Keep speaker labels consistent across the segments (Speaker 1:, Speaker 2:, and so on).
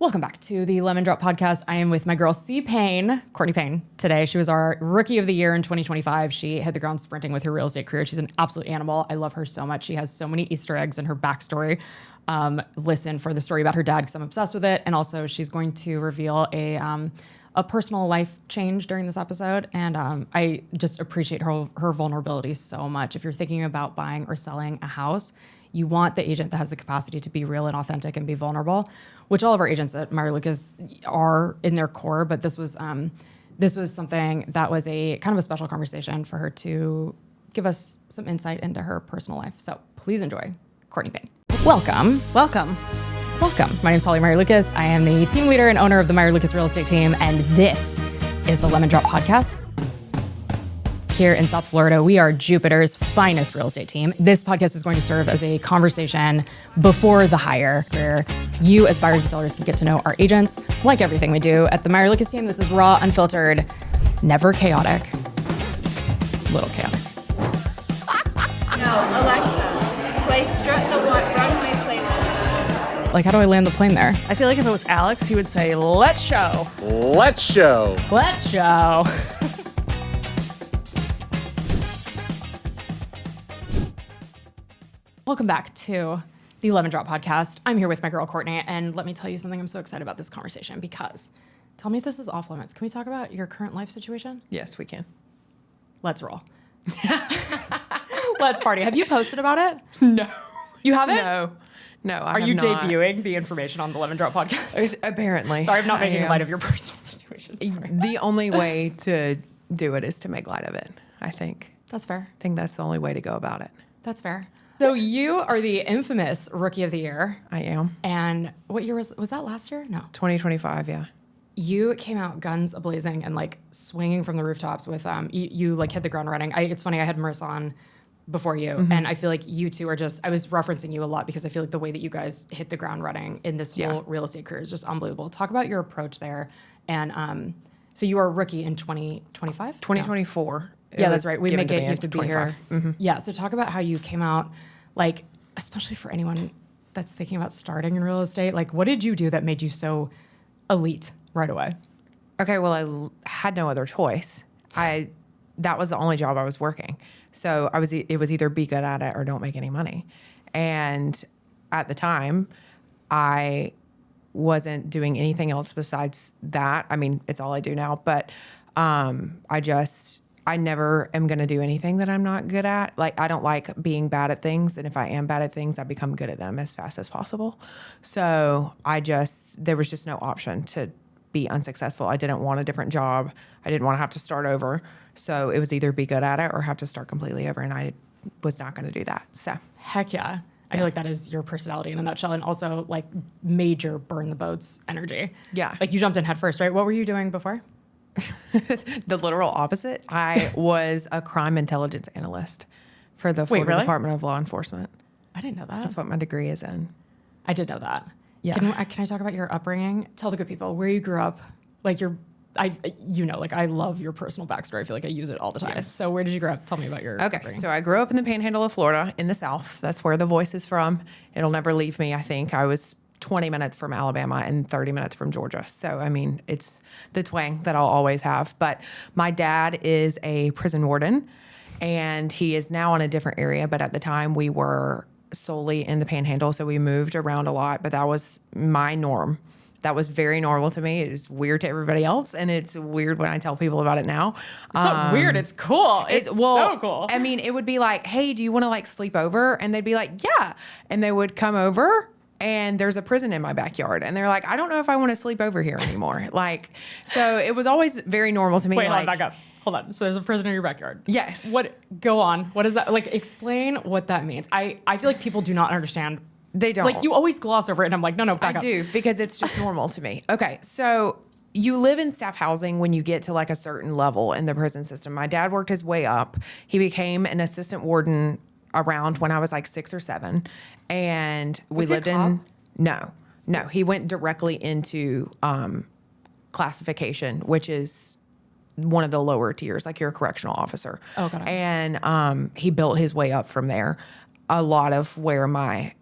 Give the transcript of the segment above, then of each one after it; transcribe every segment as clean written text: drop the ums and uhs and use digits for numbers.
Speaker 1: Welcome back to the Lemon Drop Podcast. I am with my girl Courtney Payne today. She was our Rookie of the Year in 2025. She hit the ground sprinting with her real estate career. She's an absolute animal. I love her so much. She has so many Easter eggs in her backstory. Listen for the story about her dad because I'm obsessed with it. And also she's going to reveal a personal life change during this episode. And I just appreciate her vulnerability so much. If you're thinking about buying or selling a house, you want the agent that has the capacity to be real and authentic and be vulnerable, which all of our agents at Meyer Lucas are in their core. But this was something that was a kind of a special conversation for her to give us some insight into her personal life. So please enjoy Courtney Payne. Welcome. My name's Holly Meyer Lucas. I am the team leader and owner of the Meyer Lucas Real Estate Team, and this is the Lemon Drop Podcast. Here in South Florida, we are Jupiter's finest real estate team. This podcast is going to serve as a conversation before the hire, where you as buyers and sellers can get to know our agents. Like everything we do at the Meyer Lucas Team, this is raw, unfiltered, never chaotic, little chaotic.
Speaker 2: No, Alexa, play Strut the Runway playlist.
Speaker 1: Like, how do I land the plane there?
Speaker 3: I feel like if it was Alex, he would say, let's show.
Speaker 4: Let's show.
Speaker 1: Let's show. Welcome back to the Lemon Drop Podcast. I'm here with my girl, Courtney, and let me tell you something. I'm so excited about this conversation because, tell me if this is off limits. Can we talk about your current life situation?
Speaker 3: Yes, we can.
Speaker 1: Let's roll. Let's party. Have you posted about it?
Speaker 3: No.
Speaker 1: You haven't?
Speaker 3: No, I
Speaker 1: Are
Speaker 3: have
Speaker 1: you
Speaker 3: not.
Speaker 1: debuting the information on the Lemon Drop Podcast?
Speaker 3: Apparently.
Speaker 1: Sorry, I'm not making
Speaker 3: I
Speaker 1: light of your personal situation. Sorry.
Speaker 3: The only way to do it is to make light of it, I think.
Speaker 1: That's fair.
Speaker 3: I think that's the only way to go about it.
Speaker 1: That's fair. So you are the infamous Rookie of the Year.
Speaker 3: I am.
Speaker 1: And what year was that last year? No.
Speaker 3: 2025, yeah.
Speaker 1: You came out guns a-blazing and like swinging from the rooftops with, you like hit the ground running. It's funny, I had Marissa on before you, and I feel like you two are just, I was referencing you a lot because I feel like the way that you guys hit the ground running in this whole real estate career is just unbelievable. Talk about your approach there. And so you are a rookie in 2025?
Speaker 3: 2024.
Speaker 1: No. Yeah, that's right. We make it, you have to be
Speaker 3: 25.
Speaker 1: here. Mm-hmm. Yeah, so talk about how you came out, like, especially for anyone that's thinking about starting in real estate, like what did you do that made you so elite right away?
Speaker 3: Okay, well, I had no other choice. That was the only job I was working. So it was either be good at it or don't make any money. And at the time, I wasn't doing anything else besides that. I mean, it's all I do now, but I never am going to do anything that I'm not good at. Like, I don't like being bad at things. And if I am bad at things, I become good at them as fast as possible. So there was just no option to be unsuccessful. I didn't want a different job. I didn't want to have to start over. So it was either be good at it or have to start completely over. And I was not going to do that. So
Speaker 1: heck yeah. I feel like that is your personality in a nutshell, and also like major burn the boats energy.
Speaker 3: Yeah.
Speaker 1: Like you jumped in head first, right? What were you doing before?
Speaker 3: The literal opposite. I was a crime intelligence analyst for the Florida
Speaker 1: really?
Speaker 3: Department of Law Enforcement.
Speaker 1: I didn't know that.
Speaker 3: That's what my degree is in.
Speaker 1: I did know that.
Speaker 3: Yeah.
Speaker 1: Can I talk about your upbringing? Tell the good people where you grew up. Like I love your personal backstory. I feel like I use it all the time.
Speaker 3: Yes.
Speaker 1: So where did you grow up? Tell me about your upbringing.
Speaker 3: So I grew up in the Panhandle of Florida in the South. That's where the voice is from. It'll never leave me, I think. I was 20 minutes from Alabama and 30 minutes from Georgia. So, I mean, it's the twang that I'll always have. But my dad is a prison warden, and he is now in a different area. But at the time, we were solely in the Panhandle, so we moved around a lot. But that was my norm. That was very normal to me. It is weird to everybody else, and it's weird when I tell people about it now.
Speaker 1: It's not weird. It's cool. It's so cool.
Speaker 3: I mean, it would be like, hey, do you want to like sleep over? And they'd be like, yeah. And they would come over, and there's a prison in my backyard. And they're like, I don't know if I want to sleep over here anymore. Like, so it was always very normal to me.
Speaker 1: Wait,
Speaker 3: like,
Speaker 1: back up. Hold on. So there's a prison in your backyard.
Speaker 3: Yes.
Speaker 1: Go on. What is that? Like, explain what that means. I feel like people do not understand.
Speaker 3: They don't.
Speaker 1: Like, you always gloss over it, and I'm like, no, back up.
Speaker 3: I do, because it's just normal to me. Okay, so you live in staff housing when you get to like a certain level in the prison system. My dad worked his way up. He became an assistant warden around when I was like 6 or 7. And we lived in... No. He went directly into classification, which is one of the lower tiers, like you're a correctional officer.
Speaker 1: Oh, got it.
Speaker 3: And he built his way up from there. A lot of where my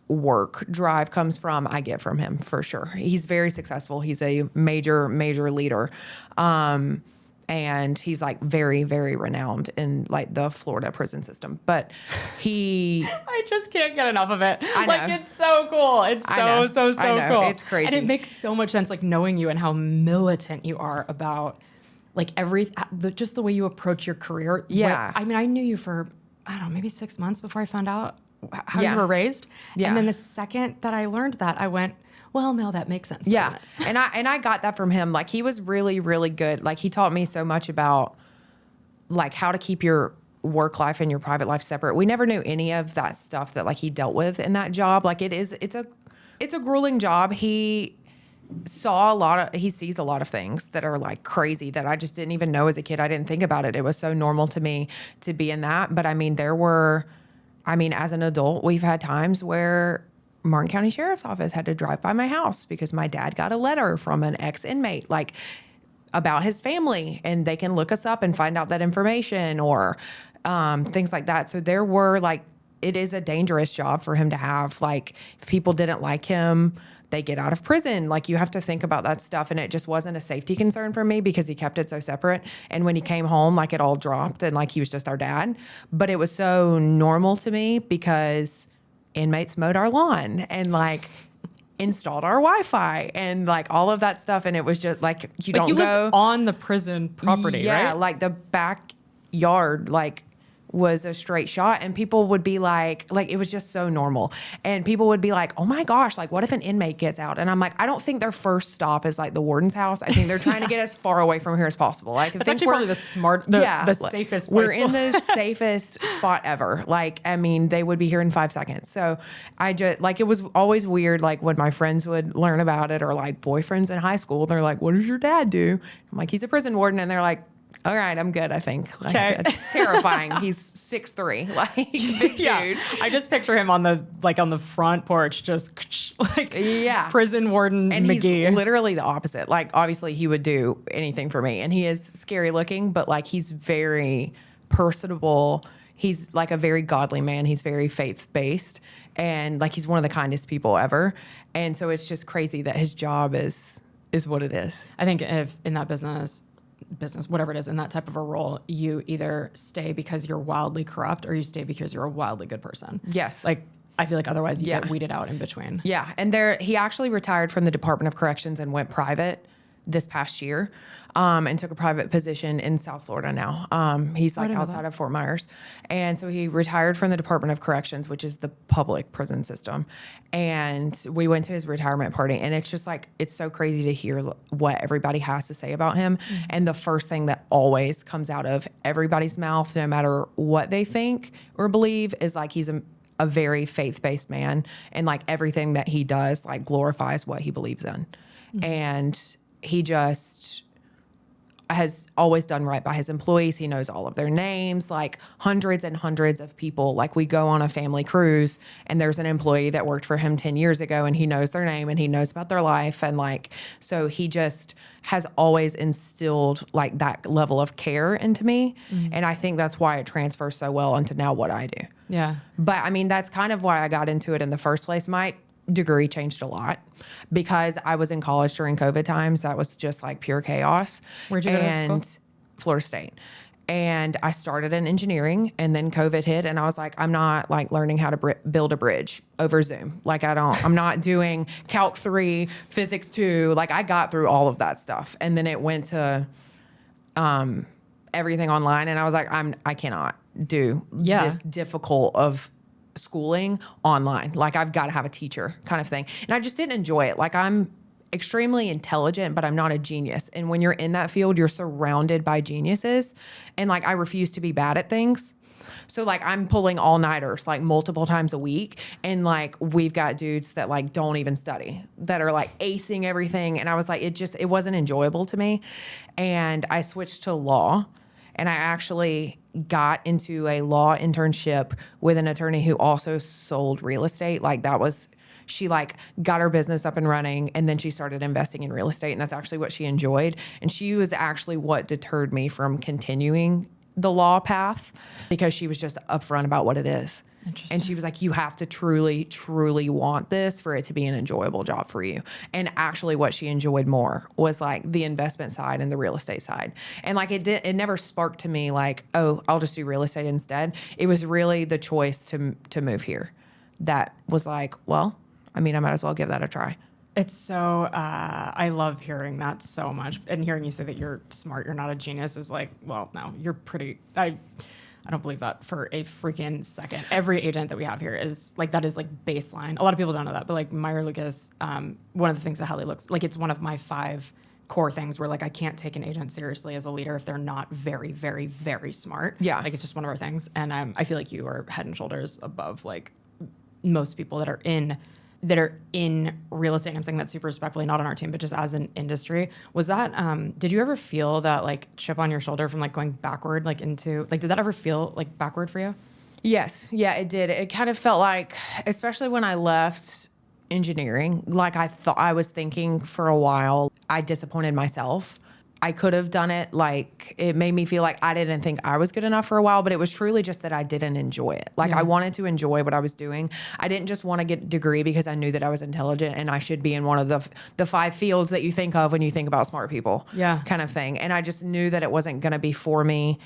Speaker 3: work drive comes from, I get from him for sure. He's very successful. He's a major leader. And he's like very, very renowned in like the Florida prison system. But
Speaker 1: I just can't get enough of it.
Speaker 3: I know.
Speaker 1: Like, it's so cool. It's
Speaker 3: I know.
Speaker 1: so
Speaker 3: I know.
Speaker 1: cool.
Speaker 3: It's crazy.
Speaker 1: And it makes so much sense, like knowing you and how militant you are about like just the way you approach your career.
Speaker 3: Yeah.
Speaker 1: I mean, I knew you for, I don't know, maybe 6 months before I found out how
Speaker 3: Yeah.
Speaker 1: you were raised.
Speaker 3: Yeah.
Speaker 1: And then the second that I learned that, I went, well, no, that makes sense.
Speaker 3: Yeah.
Speaker 1: doesn't it?
Speaker 3: And I got that from him. Like, he was really, really good. Like, he taught me so much about like how to keep your work life and your private life separate. We never knew any of that stuff that like he dealt with in that job. Like, it's a grueling job. He sees a lot of things that are like crazy that I just didn't even know as a kid. I didn't think about it. It was so normal to me to be in that. But I mean, as an adult, we've had times where Martin County Sheriff's Office had to drive by my house because my dad got a letter from an ex-inmate, like, about his family, and they can look us up and find out that information or things like that. So there were like, it is a dangerous job for him to have. Like, if people didn't like him, they get out of prison. Like, you have to think about that stuff. And it just wasn't a safety concern for me because he kept it so separate. And when he came home, like, it all dropped and like he was just our dad. But it was so normal to me because inmates mowed our lawn and like installed our Wi-Fi and like all of that stuff. And it was just like, you
Speaker 1: Like,
Speaker 3: don't
Speaker 1: you
Speaker 3: go
Speaker 1: lived on the prison property,
Speaker 3: yeah,
Speaker 1: right?
Speaker 3: like the backyard, like, was a straight shot, and people would be like it was just so normal, and people would be like, oh my gosh, like, what if an inmate gets out? And I'm like, I don't think their first stop is like the warden's house. I think they're trying to get as far away from here as possible. Like,
Speaker 1: It's actually probably the safest place.
Speaker 3: We're in the safest spot ever. Like, I mean, they would be here in 5 seconds. So I just like, it was always weird, like when my friends would learn about it, or like boyfriends in high school, they're like, what does your dad do? I'm like, he's a prison warden. And they're like, all right, I'm good, I think. Like,
Speaker 1: Okay.
Speaker 3: it's terrifying. He's 6'3", like, big dude.
Speaker 1: I just picture him on the front porch, just like prison warden
Speaker 3: And
Speaker 1: McGee.
Speaker 3: he's literally the opposite. Like, obviously he would do anything for me, and he is scary looking, but like, he's very personable. He's like a very godly man. He's very faith-based, and like, he's one of the kindest people ever. And so it's just crazy that his job is what it is.
Speaker 1: I think if in that business, whatever it is, in that type of a role, you either stay because you're wildly corrupt or you stay because you're a wildly good person.
Speaker 3: Yes.
Speaker 1: Like, I feel like otherwise you get weeded out in between.
Speaker 3: Yeah. And he actually retired from the Department of Corrections and went private this past year, and took a private position in South Florida now. He's like outside of Fort Myers. And so he retired from the Department of Corrections, which is the public prison system. And we went to his retirement party, and it's just like, it's so crazy to hear what everybody has to say about him. Mm-hmm. And the first thing that always comes out of everybody's mouth, no matter what they think or believe, is like, he's a very faith-based man, and like, everything that he does like glorifies what he believes in. Mm-hmm. And he just has always done right by his employees. He knows all of their names, like hundreds and hundreds of people. Like, we go on a family cruise, and there's an employee that worked for him 10 years ago, and he knows their name and he knows about their life. And like, so he just has always instilled like that level of care into me. Mm-hmm. And I think that's why it transfers so well into now what I do.
Speaker 1: Yeah.
Speaker 3: But I mean, that's kind of why I got into it in the first place. My degree changed a lot because I was in college during COVID times. That was just like pure chaos.
Speaker 1: Where'd you go to school?
Speaker 3: Florida State. And I started in engineering, and then COVID hit, and I was like, I'm not like learning how to build a bridge over Zoom. Like, I'm not doing Calc 3, Physics 2. Like, I got through all of that stuff. And then it went to everything online, and I was like, I cannot do this difficult of schooling online. Like, I've got to have a teacher kind of thing. And I just didn't enjoy it. Like, I'm extremely intelligent, but I'm not a genius. And when you're in that field, you're surrounded by geniuses. And like, I refuse to be bad at things. So like, I'm pulling all-nighters like multiple times a week. And like, we've got dudes that like don't even study, that are like acing everything. And I was like, it wasn't enjoyable to me. And I switched to law. And I actually got into a law internship with an attorney who also sold real estate. Like, she like got her business up and running, and then she started investing in real estate, and that's actually what she enjoyed. And she was actually what deterred me from continuing the law path, because she was just upfront about what it is.
Speaker 1: Interesting.
Speaker 3: And she was like, you have to truly, truly want this for it to be an enjoyable job for you. And actually what she enjoyed more was like the investment side and the real estate side. And like it never sparked to me like, oh, I'll just do real estate instead. It was really the choice to move here that was like, well, I mean, I might as well give that a try.
Speaker 1: It's so, I love hearing that so much. And hearing you say that you're smart, you're not a genius is like, well, no, you're pretty, I don't believe that for a freaking second. Every agent that we have here is like, that is like baseline. A lot of people don't know that, but like Meyer Lucas, one of the things that Hallie looks like, it's one of my 5 core things where like I can't take an agent seriously as a leader if they're not very, very, very smart.
Speaker 3: Yeah.
Speaker 1: Like it's just one of our things. And I feel like you are head and shoulders above like most people that are in real estate. And I'm saying that super respectfully, not on our team, but just as an industry. Was that, did you ever feel that like chip on your shoulder from like going backward, like into, like, did that ever feel like backward for you?
Speaker 3: Yes. Yeah, it did. It kind of felt like, especially when I left engineering, like I was thinking for a while, I disappointed myself. I could have done it. Like it made me feel like I didn't think I was good enough for a while, but it was truly just that I didn't enjoy it. Like I wanted to enjoy what I was doing. I didn't just want to get a degree because I knew that I was intelligent and I should be in one of the 5 fields that you think of when you think about smart people.
Speaker 1: Yeah.
Speaker 3: Kind of thing. And I just knew that it wasn't going to be for me.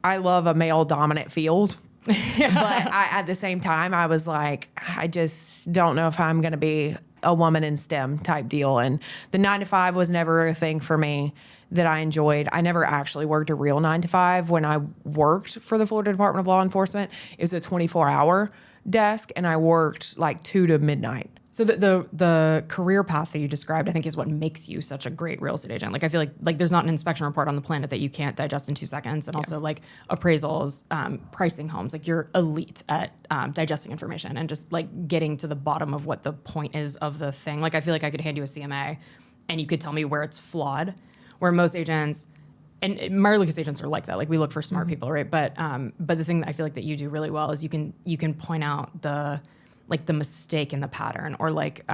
Speaker 3: I love a male dominant field. But at the same time, I was like, I just don't know if I'm going to be a woman in STEM type deal. And the 9 to 5 was never a thing for me that I enjoyed. I never actually worked a real 9 to 5. When I worked for the Florida Department of Law Enforcement, it was a 24-hour desk, and I worked like 2 to midnight.
Speaker 1: So the career path that you described, I think, is what makes you such a great real estate agent. Like I feel like there's not an inspection report on the planet that you can't digest in 2 seconds. And also like appraisals, pricing homes, like you're elite at digesting information and just like getting to the bottom of what the point is of the thing. Like I feel like I could hand you a CMA and you could tell me where it's flawed, where most agents, and Meyer Lucas agents are like that. Like we look for smart people, right? But the thing that I feel like that you do really well is you can point out the mistake in the pattern, or like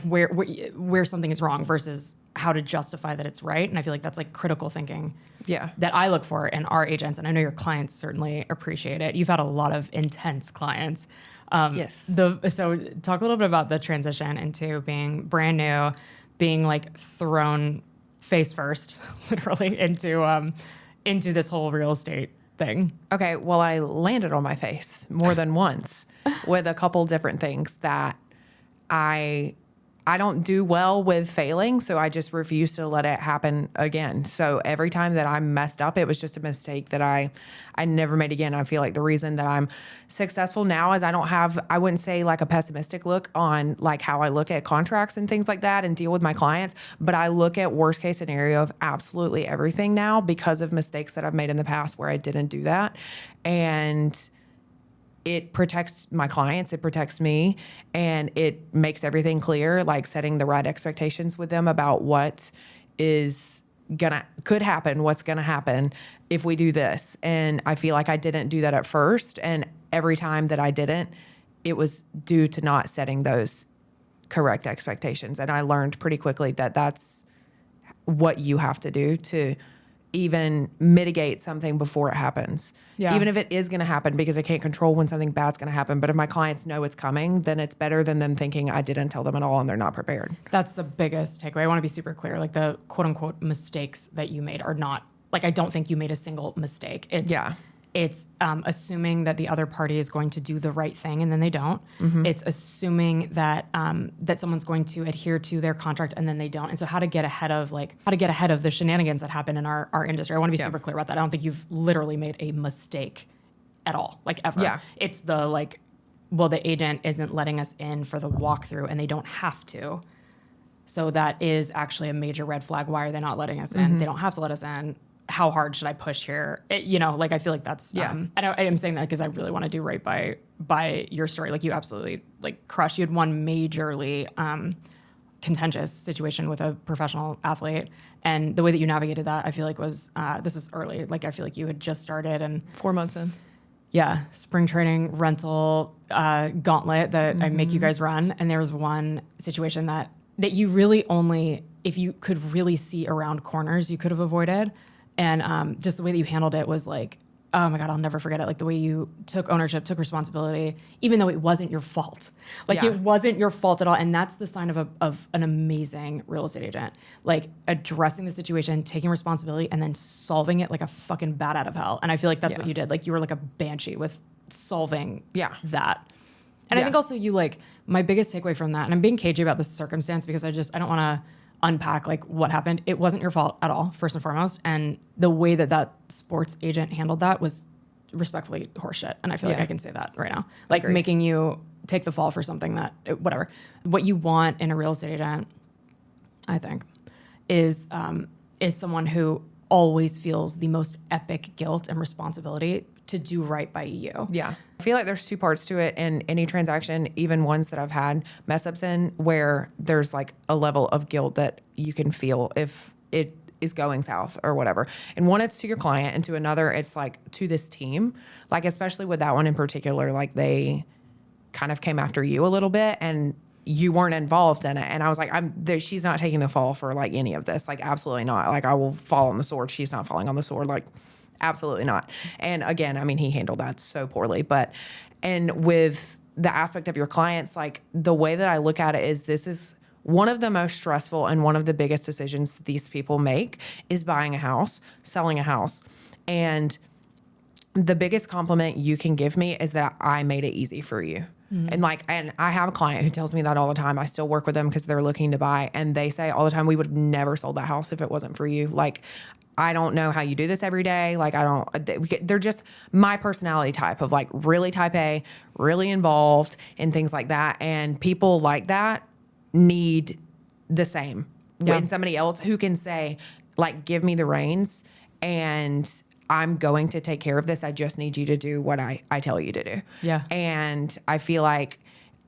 Speaker 1: where something is wrong versus how to justify that it's right. And I feel like that's like critical thinking.
Speaker 3: Yeah.
Speaker 1: That I look for in our agents, and I know your clients certainly appreciate it. You've had a lot of intense clients.
Speaker 3: Yes.
Speaker 1: So talk a little bit about the transition into being brand new, being like thrown face first, literally into this whole real estate thing.
Speaker 3: Okay, well, I landed on my face more than once with a couple different things that I don't do well with failing, so I just refuse to let it happen again. So every time that I messed up, it was just a mistake that I never made again. I feel like the reason that I'm successful now is I wouldn't say like a pessimistic look on like how I look at contracts and things like that and deal with my clients, but I look at worst case scenario of absolutely everything now because of mistakes that I've made in the past where I didn't do that. And it protects my clients, it protects me, and it makes everything clear, like setting the right expectations with them about what could happen, what's gonna happen if we do this. And I feel like I didn't do that at first, and every time that I didn't, it was due to not setting those correct expectations. And I learned pretty quickly that that's what you have to do to even mitigate something before it happens.
Speaker 1: Yeah.
Speaker 3: Even if it is going to happen, because I can't control when something bad's going to happen. But if my clients know it's coming, then it's better than them thinking I didn't tell them at all and they're not prepared.
Speaker 1: That's the biggest takeaway. I want to be super clear. Like the quote unquote mistakes that you made are not, like, I don't think you made a single mistake. It's assuming that the other party is going to do the right thing and then they don't. Mm-hmm. It's assuming that that someone's going to adhere to their contract and then they don't. And so how to get ahead of the shenanigans that happen in our industry. I want to be super clear about that. I don't think you've literally made a mistake at all, like ever.
Speaker 3: Yeah.
Speaker 1: It's the like, well, the agent isn't letting us in for the walkthrough and they don't have to. So that is actually a major red flag. Why are they not letting us in?
Speaker 3: Mm-hmm.
Speaker 1: They don't have to let us in. How hard should I push here? Like I feel like that's, and I am saying that because I really want to do right by your story. Like you absolutely like crushed. You had one majorly contentious situation with a professional athlete, and the way that you navigated that, I feel like was this was early. Like I feel like you had just started and
Speaker 3: 4 months in.
Speaker 1: Yeah, spring training rental gauntlet that I make you guys run, and there was one situation that you really only, if you could really see around corners, you could have avoided. And just the way that you handled it was like, oh my God, I'll never forget it. Like the way you took ownership, took responsibility, even though it wasn't your fault. Like it wasn't your fault at all. And that's the sign of an amazing real estate agent. Like addressing the situation, taking responsibility, and then solving it like a fucking bat out of hell. And I feel like that's what you did. Like you were like a banshee with solving that. And I think also you like, my biggest takeaway from that, and I'm being cagey about this circumstance because I don't want to unpack like what happened. It wasn't your fault at all, first and foremost. And the way that sports agent handled that was respectfully horseshit. And I feel like I can say that right now. Like making you take the fall for something that, whatever. What you want in a real estate agent, I think, is someone who always feels the most epic guilt and responsibility to do right by you.
Speaker 3: Yeah. I feel like there's two parts to it in any transaction, even ones that I've had mess ups in, where there's like a level of guilt that you can feel if it is going south or whatever. And one, it's to your client, and to another, it's like to this team. Like, especially with that one in particular, like they kind of came after you a little bit and you weren't involved in it. And I was like, she's not taking the fall for like any of this. Like, absolutely not. Like, I will fall on the sword. She's not falling on the sword. Like, absolutely not. And again, I mean, he handled that so poorly. And with the aspect of your clients, like the way that I look at it is this is one of the most stressful and one of the biggest decisions that these people make is buying a house, selling a house. And the biggest compliment you can give me is that I made it easy for you. And I have a client who tells me that all the time. I still work with them because they're looking to buy, and they say all the time, we would have never sold that house if it wasn't for you. Like, I don't know how you do this every day. Like, they're just my personality type of like really type A, really involved in things like that. And people like that need the same when somebody else who can say like, give me the reins and I'm going to take care of this. I just need you to do what I tell you to do.
Speaker 1: Yeah.
Speaker 3: And I feel like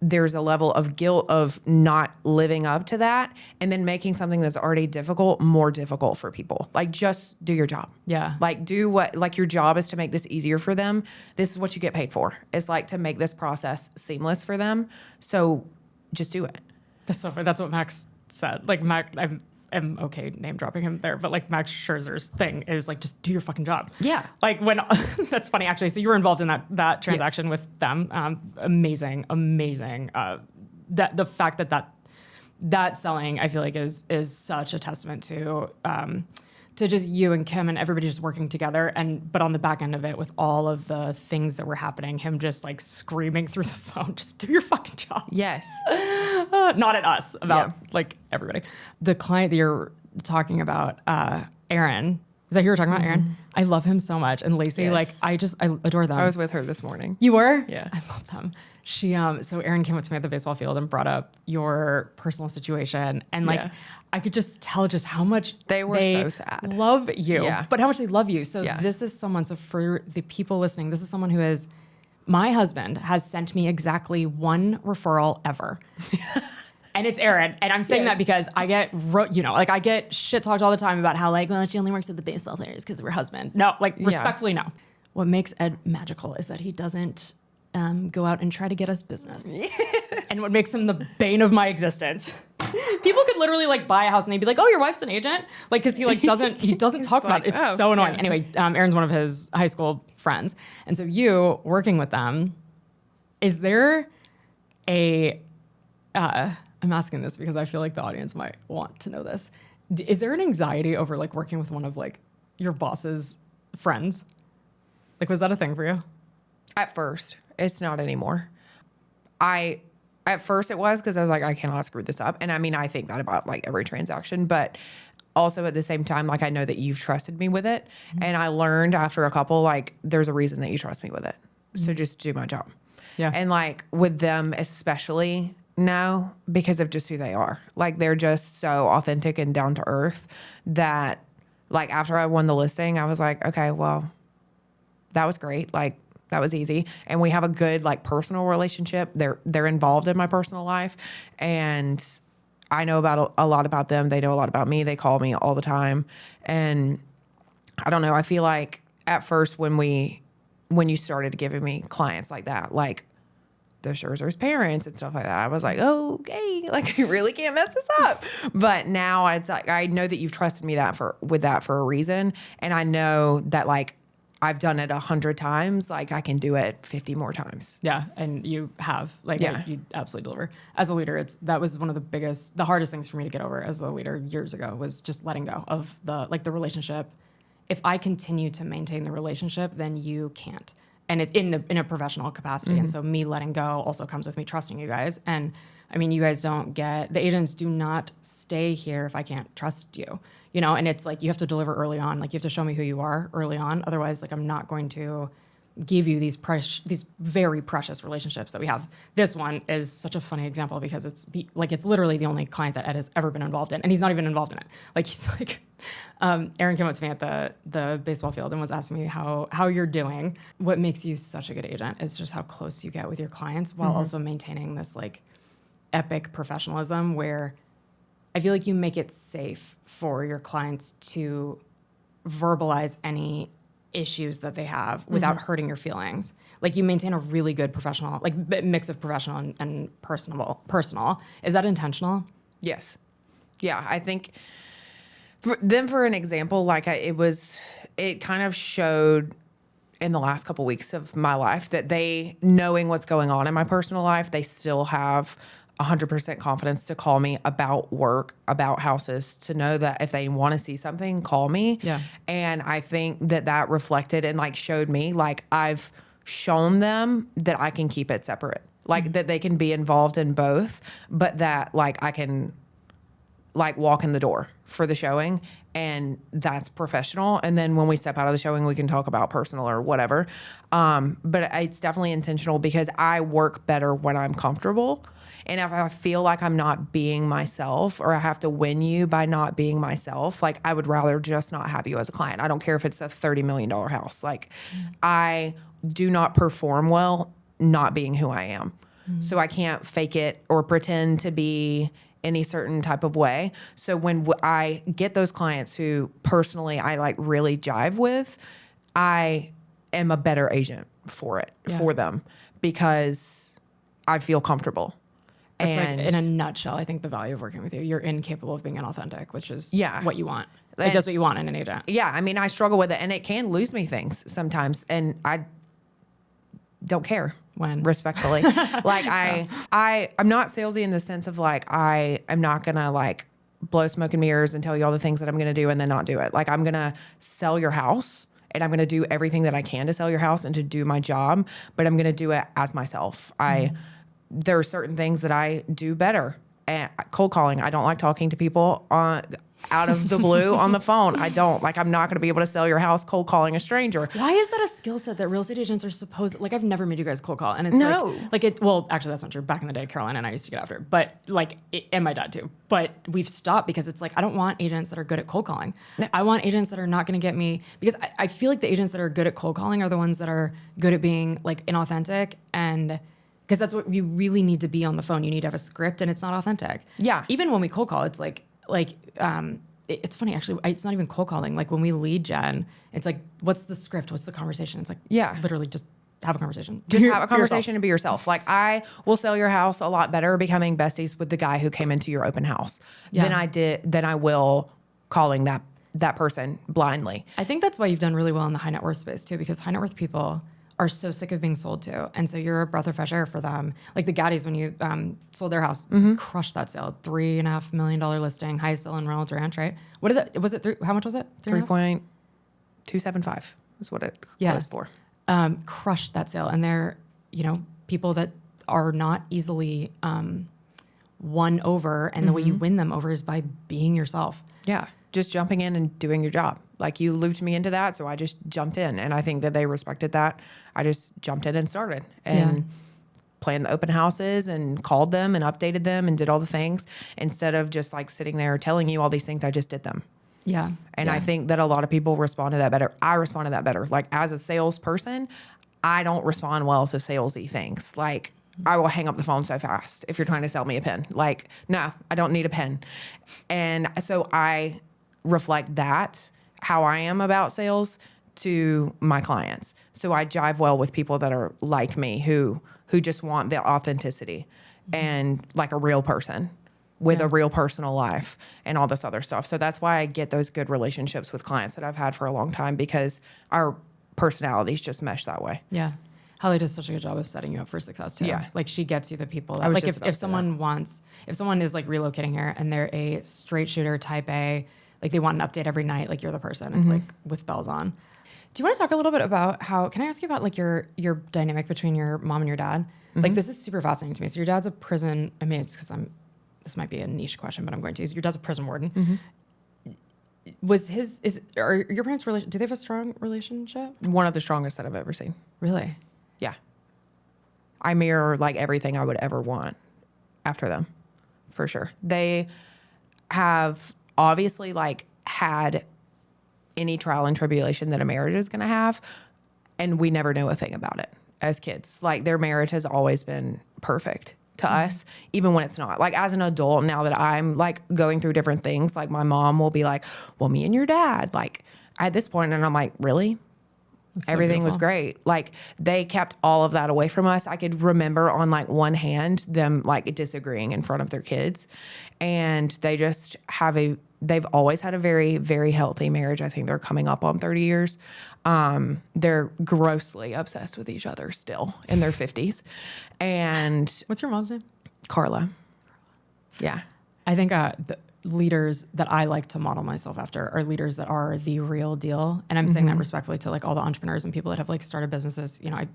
Speaker 3: there's a level of guilt of not living up to that and then making something that's already difficult more difficult for people. Like, just do your job.
Speaker 1: Yeah.
Speaker 3: Like, do what, like, your job is to make this easier for them. This is what you get paid for. It's like to make this process seamless for them. So just do it.
Speaker 1: That's so funny. That's what Max said. Like, Max, I'm okay name dropping him there, but like Max Scherzer's thing is like, just do your fucking job.
Speaker 3: Yeah.
Speaker 1: Like when, that's funny actually. So you were involved in that transaction with them. Amazing. That the fact that selling, I feel like is such a testament to just you and Kim and everybody just working together. But on the back end of it, with all of the things that were happening, him just like screaming through the phone, just do your fucking job.
Speaker 3: Yes.
Speaker 1: Not at us, about like everybody. The client that you're talking about, Aaron, is that who you were talking about, Aaron? I love him so much. And Lacey,
Speaker 3: Yes.
Speaker 1: like, I adore them.
Speaker 3: I was with her this morning.
Speaker 1: You were?
Speaker 3: Yeah.
Speaker 1: I love them. She, so Erin came up to me at the baseball field and brought up your personal situation. And like, I could just tell just how much
Speaker 3: They were so sad.
Speaker 1: love you,
Speaker 3: Yeah.
Speaker 1: but how much they love you. So
Speaker 3: Yeah.
Speaker 1: this is someone, so for the people listening, this is someone who is, my husband has sent me exactly one referral ever. And it's Erin. And I'm saying that because I get, I get shit talked all the time about how like, well, she only works at the baseball players because of her husband. No, like respectfully, no. What makes Ed magical is that he doesn't go out and try to get us business. Yes. And what makes him the bane of my existence. People could literally like buy a house and they'd be like, oh, your wife's an agent? Like, cause he like doesn't talk about it. It's so annoying. Yeah. Anyway, Aaron's one of his high school friends. And so you working with them, is there I'm asking this because I feel like the audience might want to know this. Is there an anxiety over like working with one of like your boss's friends? Like, was that a thing for you?
Speaker 3: At first. It's not anymore. At first it was because I was like, I cannot screw this up. And I mean, I think that about like every transaction, but also at the same time, like I know that you've trusted me with it. Mm-hmm. And I learned after a couple, like there's a reason that you trust me with it. Mm-hmm. So just do my job. Yeah. And like with them, especially now because of just who they are, like they're just so authentic and down to earth that like after I won the listing, I was like, okay, well, that was great. Like, that was easy. And we have a good like personal relationship. They're involved in my personal life. And I know about a lot about them. They know a lot about me. They call me all the time. And I don't know. I feel like at first when you started giving me clients like that, like the Scherzer's parents and stuff like that, I was like, oh, okay, like I really can't mess this up. But now it's like, I know that you've trusted me with that for a reason. And I know that like, I've done it 100 times. Like I can do it 50 more times.
Speaker 1: Yeah, and you have you absolutely deliver. As a leader, that was one of the hardest things for me to get over as a leader years ago was just letting go of the relationship. If I continue to maintain the relationship, then you can't, and it's in a professional capacity. And so me letting go also comes with me trusting you guys. And I mean, you guys the agents do not stay here if I can't trust you. And it's like you have to deliver early on. Like you have to show me who you are early on. Otherwise, like I'm not going to give you these very precious relationships that we have. This one is such a funny example because it's literally the only client that Ed has ever been involved in, and he's not even involved in it. Like he's like, Aaron came up to me at the baseball field and was asking me how you're doing. What makes you such a good agent is just how close you get with your clients while also maintaining this like epic professionalism where I feel like you make it safe for your clients to verbalize any issues that they have without hurting your feelings. Like you maintain a really good professional, like mix of professional and personal. Is that intentional?
Speaker 3: Yes. Yeah. I think for an example, like it kind of showed in the last couple weeks of my life that they, knowing what's going on in my personal life, they still have 100% confidence to call me about work, about houses, to know that if they want to see something, call me.
Speaker 1: Yeah.
Speaker 3: And I think that reflected and like showed me, like I've shown them that I can keep it separate, like that they can be involved in both, but that like I can like walk in the door for the showing and that's professional. And then when we step out of the showing, we can talk about personal or whatever. But it's definitely intentional because I work better when I'm comfortable. And if I feel like I'm not being myself or I have to win you by not being myself, like I would rather just not have you as a client. I don't care if it's a $30 million house. Like I do not perform well not being who I am. So I can't fake it or pretend to be any certain type of way. So when I get those clients who personally I like really jive with, I am a better agent for them because I feel comfortable.
Speaker 1: It's like in a nutshell, I think the value of working with you, you're incapable of being inauthentic, which is what you want. Like that's what you want in an agent.
Speaker 3: Yeah. I mean, I struggle with it and it can lose me things sometimes. And I don't care
Speaker 1: when
Speaker 3: respectfully, like I'm not salesy in the sense of like, I am not going to like blow smoke and mirrors and tell you all the things that I'm going to do and then not do it. Like I'm going to sell your house and I'm going to do everything that I can to sell your house and to do my job, but I'm going to do it as myself. There are certain things that I do better. And cold calling, I don't like talking to people out of the blue on the phone. I don't. Like, I'm not going to be able to sell your house cold calling a stranger.
Speaker 1: Why is that a skill set that real estate agents are supposed, like, I've never made you guys cold call. And it's well, actually, that's not true. Back in the day, Caroline and I used to get after it. But, and my dad too. But we've stopped because it's like, I don't want agents that are good at cold calling. No. I want agents that are not going to get me, because I feel like the agents that are good at cold calling are the ones that are good at being, like, inauthentic and... Because that's what you really need to be on the phone. You need to have a script, and it's not authentic.
Speaker 3: Yeah.
Speaker 1: Even when we cold call, it's it's funny actually. It's not even cold calling. Like when we lead gen, it's like, what's the script? What's the conversation? It's like, literally just have a conversation.
Speaker 3: Just have a conversation and be yourself. Like I will sell your house a lot better becoming besties with the guy who came into your open house than I will calling that person blindly.
Speaker 1: I think that's why you've done really well in the high net worth space too, because high net worth people are so sick of being sold to. And so you're a breath of fresh air for them. Like the Gaddies, when you sold their house, crushed that sale. $3.5 million listing, highest sale in Reynolds Ranch, right? What did that, was it, how much was it?
Speaker 3: 3.275 is what it closed for.
Speaker 1: Crushed that sale. And they're, people that are not easily won over. And the way you win them over is by being yourself.
Speaker 3: Yeah. Just jumping in and doing your job. Like you looped me into that, so I just jumped in. And I think that they respected that. I just jumped in and started and planned the open houses and called them and updated them and did all the things. Instead of just like sitting there telling you all these things, I just did them.
Speaker 1: Yeah.
Speaker 3: And I think that a lot of people respond to that better. I respond to that better. Like as a salesperson, I don't respond well to salesy things. Like I will hang up the phone so fast if you're trying to sell me a pen. Like, no, I don't need a pen. And so I reflect that, how I am about sales, to my clients. So I jive well with people that are like me, who just want the authenticity and like a real person with a real personal life and all this other stuff. So that's why I get those good relationships with clients that I've had for a long time, because our personalities just mesh that way.
Speaker 1: Yeah. Holly does such a good job of setting you up for success too.
Speaker 3: Yeah.
Speaker 1: Like she gets you the people that,
Speaker 3: I was
Speaker 1: like
Speaker 3: just about
Speaker 1: if
Speaker 3: to say
Speaker 1: someone if someone is like relocating here and they're a straight shooter type A, like they want an update every night, like you're the person. It's like with bells on. Do you want to talk a little bit about can I ask you about like your dynamic between your mom and your dad? Like this is super fascinating to me. So your dad's a prison, I mean, it's because this might be a niche question, but I'm going to use your dad's a prison warden. Are your parents do they have a strong relationship?
Speaker 3: One of the strongest that I've ever seen.
Speaker 1: Really?
Speaker 3: Yeah. I mirror like everything I would ever want after them, for sure. They have obviously like had any trial and tribulation that a marriage is going to have, and we never knew a thing about it as kids. Like their marriage has always been perfect to us, even when it's not. Like as an adult, now that I'm like going through different things, like my mom will be like, well, me and your dad, like at this point, and I'm like, really?
Speaker 1: So
Speaker 3: Everything was
Speaker 1: beautiful.
Speaker 3: great. Like they kept all of that away from us. I could remember on like one hand them like disagreeing in front of their kids, and they just they've always had a very, very healthy marriage. I think they're coming up on 30 years. They're grossly obsessed with each other still in their 50s. And
Speaker 1: What's your mom's name?
Speaker 3: Carla. Yeah.
Speaker 1: I think the leaders that I like to model myself after are leaders that are the real deal. And I'm saying that respectfully to like all the entrepreneurs and people that have like started businesses. You know,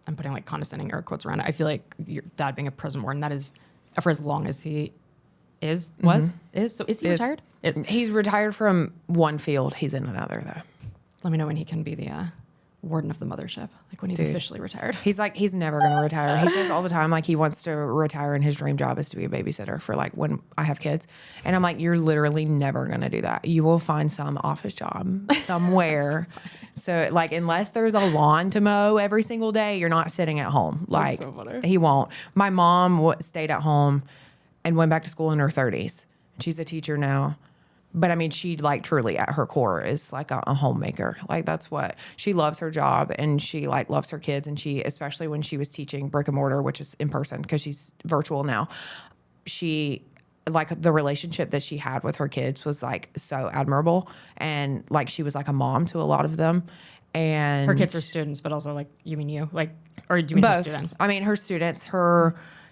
Speaker 1: I'm putting like condescending air quotes around it. I feel like your dad being a prison warden, that is for as long as he is. So is he retired?
Speaker 3: He's retired from one field. He's in another though.
Speaker 1: Let me know when he can be the warden of the mothership, like when he's officially retired.
Speaker 3: He's like, he's never going to retire. He says all the time, like he wants to retire and his dream job is to be a babysitter for like when I have kids. And I'm like, you're literally never going to do that. You will find some office job somewhere. So like, unless there's a lawn to mow every single day, you're not sitting at home. Like
Speaker 1: so funny.
Speaker 3: he won't. My mom stayed at home and went back to school in her 30s. She's a teacher now. But I mean, she like truly at her core is like a homemaker. Like that's what she loves her job, and she like loves her kids. And she, especially when she was teaching brick and mortar, which is in person because she's virtual now, she like the relationship that she had with her kids was like so admirable. And like, she was like a mom to a lot of them. And
Speaker 1: Her kids are students, but also like, you mean you? Like, or do you mean her
Speaker 3: both.
Speaker 1: students?
Speaker 3: I mean, her students,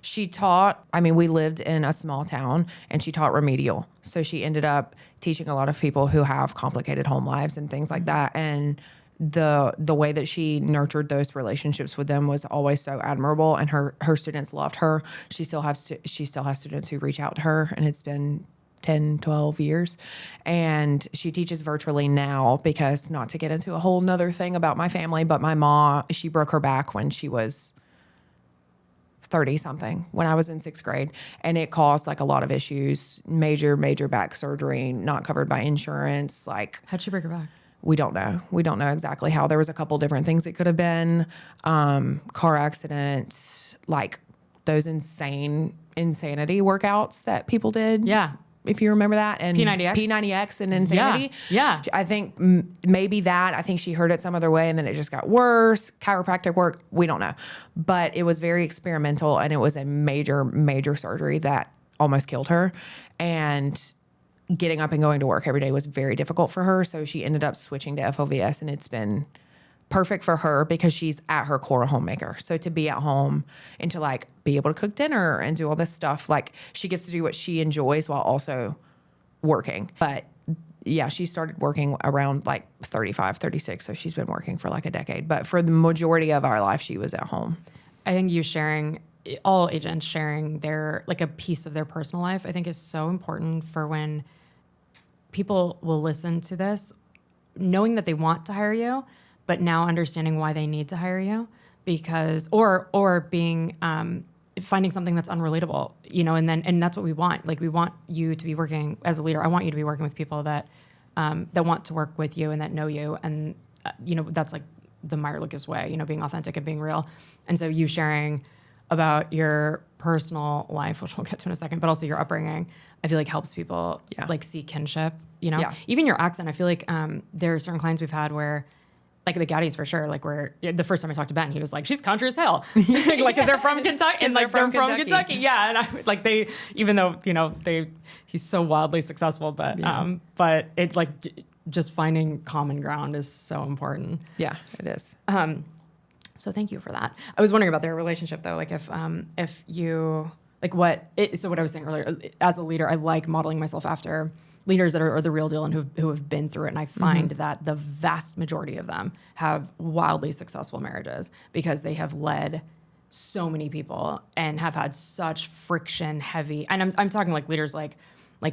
Speaker 3: she taught, I mean, we lived in a small town and she taught remedial. So she ended up teaching a lot of people who have complicated home lives and things like that. And the way that she nurtured those relationships with them was always so admirable. And her students loved her. She still has students who reach out to her, and it's been 10, 12 years. And she teaches virtually now because, not to get into a whole nother thing about my family, but my mom, she broke her back when she was 30 something, when I was in 6th grade, and it caused like a lot of issues, major back surgery, not covered by insurance. Like,
Speaker 1: How'd she break her back?
Speaker 3: we don't know exactly how. There was a couple different things it could have been. Car accident, like those insanity workouts that people did.
Speaker 1: Yeah.
Speaker 3: If you remember that. And
Speaker 1: P90X?
Speaker 3: P90X and insanity.
Speaker 1: Yeah.
Speaker 3: I think maybe that. I think she heard it some other way and then it just got worse. Chiropractic work, we don't know. But it was very experimental, and it was a major surgery that almost killed her. And getting up and going to work every day was very difficult for her. So she ended up switching to FOVS, and it's been perfect for her because she's at her core a homemaker. So to be at home and to like be able to cook dinner and do all this stuff, like she gets to do what she enjoys while also working. But yeah, she started working around like 35, 36. So she's been working for like a decade. But for the majority of our life, she was at home.
Speaker 1: I think all agents sharing their, like a piece of their personal life, I think is so important for when people will listen to this, knowing that they want to hire you, but now understanding why they need to hire you, because or being finding something that's unrelatable, you know, and that's what we want. Like, we want you to be working as a leader. I want you to be working with people that want to work with you and that know you, and you know, that's like the Meyer Lucas way, you know, being authentic and being real. And so you sharing about your personal life, which we'll get to in a second, but also your upbringing, I feel like helps people like see kinship, you know.
Speaker 3: Yeah.
Speaker 1: Even your accent, I feel like there are certain clients we've had where, like the Gaddis for sure, like where the first time I talked to Ben, he was like, she's country as hell. Like, cause they're from Kentucky. And like, they're from Kentucky. Yeah. And I like, even though, you know, he's so wildly successful, but it like just finding common ground is so important.
Speaker 3: Yeah, it is.
Speaker 1: So thank you for that. I was wondering about their relationship though. Like if you like so what I was saying earlier, as a leader, I like modeling myself after leaders that are the real deal and who have been through it. And I find that the vast majority of them have wildly successful marriages because they have led so many people and have had such friction heavy. And I'm talking like leaders like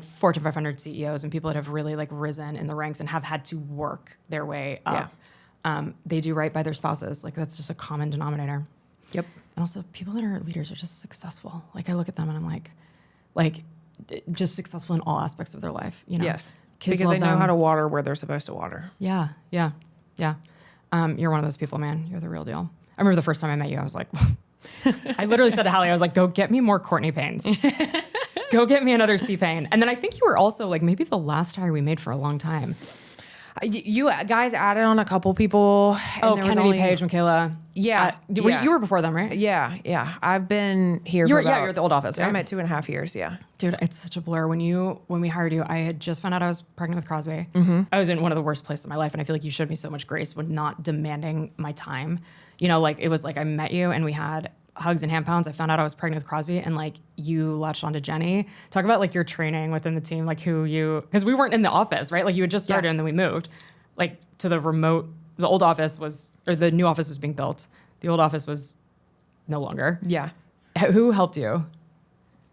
Speaker 1: Fortune 500 CEOs and people that have really like risen in the ranks and have had to work their way up. They do right by their spouses. Like that's just a common denominator.
Speaker 3: Yep.
Speaker 1: And also people that are leaders are just successful. Like I look at them and I'm like just successful in all aspects of their life. You know?
Speaker 3: Yes.
Speaker 1: Kids
Speaker 3: Because
Speaker 1: love
Speaker 3: they know
Speaker 1: them.
Speaker 3: how to water where they're supposed to water.
Speaker 1: Yeah. You're one of those people, man. You're the real deal. I remember the first time I met you, I was like, I literally said to Hallie, I was like, go get me more Courtney Paynes. Go get me another C Payne. And then I think you were also like maybe the last hire we made for a long time.
Speaker 3: You guys added on a couple people. And
Speaker 1: Kennedy, Paige, Michaela.
Speaker 3: Yeah,
Speaker 1: You were before them, right?
Speaker 3: Yeah. I've been here
Speaker 1: You're
Speaker 3: for about,
Speaker 1: at the old office, right?
Speaker 3: I'm at 2.5 years, yeah.
Speaker 1: Dude, it's such a blur. When we hired you, I had just found out I was pregnant with Crosby. I was in one of the worst places in my life, and I feel like you showed me so much grace when not demanding my time. You know, like it was like I met you and we had hugs and hand pounds. I found out I was pregnant with Crosby, and like you latched onto Jenny. Talk about like your training within the team, like because we weren't in the office, right? Like you had just started and then we moved like to the remote. The old office the new office was being built. The old office was no longer.
Speaker 3: Yeah.
Speaker 1: Who helped you?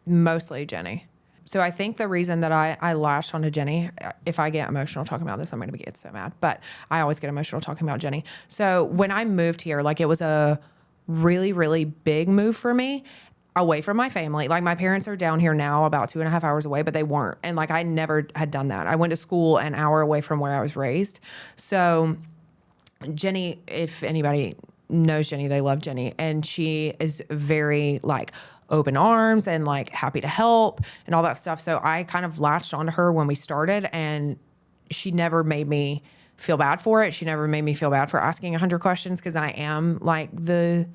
Speaker 3: Mostly Jenny. So I think the reason that I latched onto Jenny, if I get emotional talking about this, I'm going to get so mad, but I always get emotional talking about Jenny. So when I moved here, like it was a really, really big move for me away from my family. Like my parents are down here now about 2.5 hours away, but they weren't. And like I never had done that. I went to school an hour away from where I was raised. So Jenny, if anybody knows Jenny, they love Jenny. And she is very like open arms and like happy to help and all that stuff. So I kind of latched onto her when we started, and she never made me feel bad for it. She never made me feel bad for asking 100 questions, because I am like the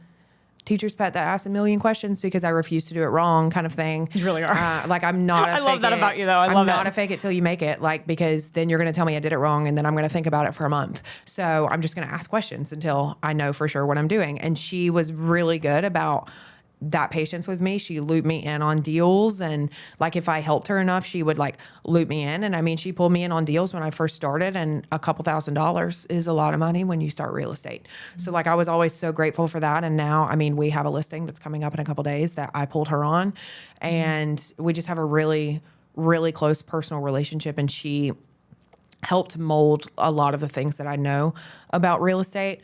Speaker 3: teacher's pet that asks a million questions because I refuse to do it wrong kind of thing.
Speaker 1: You really are.
Speaker 3: Like I'm not a
Speaker 1: I love that about you though.
Speaker 3: I'm not a fake it till you make it, like, because then you're going to tell me I did it wrong and then I'm going to think about it for a month. So I'm just going to ask questions until I know for sure what I'm doing. And she was really good about that patience with me. She looped me in on deals, and like if I helped her enough, she would like loop me in. And I mean, she pulled me in on deals when I first started, and a couple $1,000s is a lot of money when you start real estate. Mm-hmm. So like I was always so grateful for that. And now, I mean, we have a listing that's coming up in a couple days that I pulled her on, and we just have a really, really close personal relationship. And she helped mold a lot of the things that I know about real estate.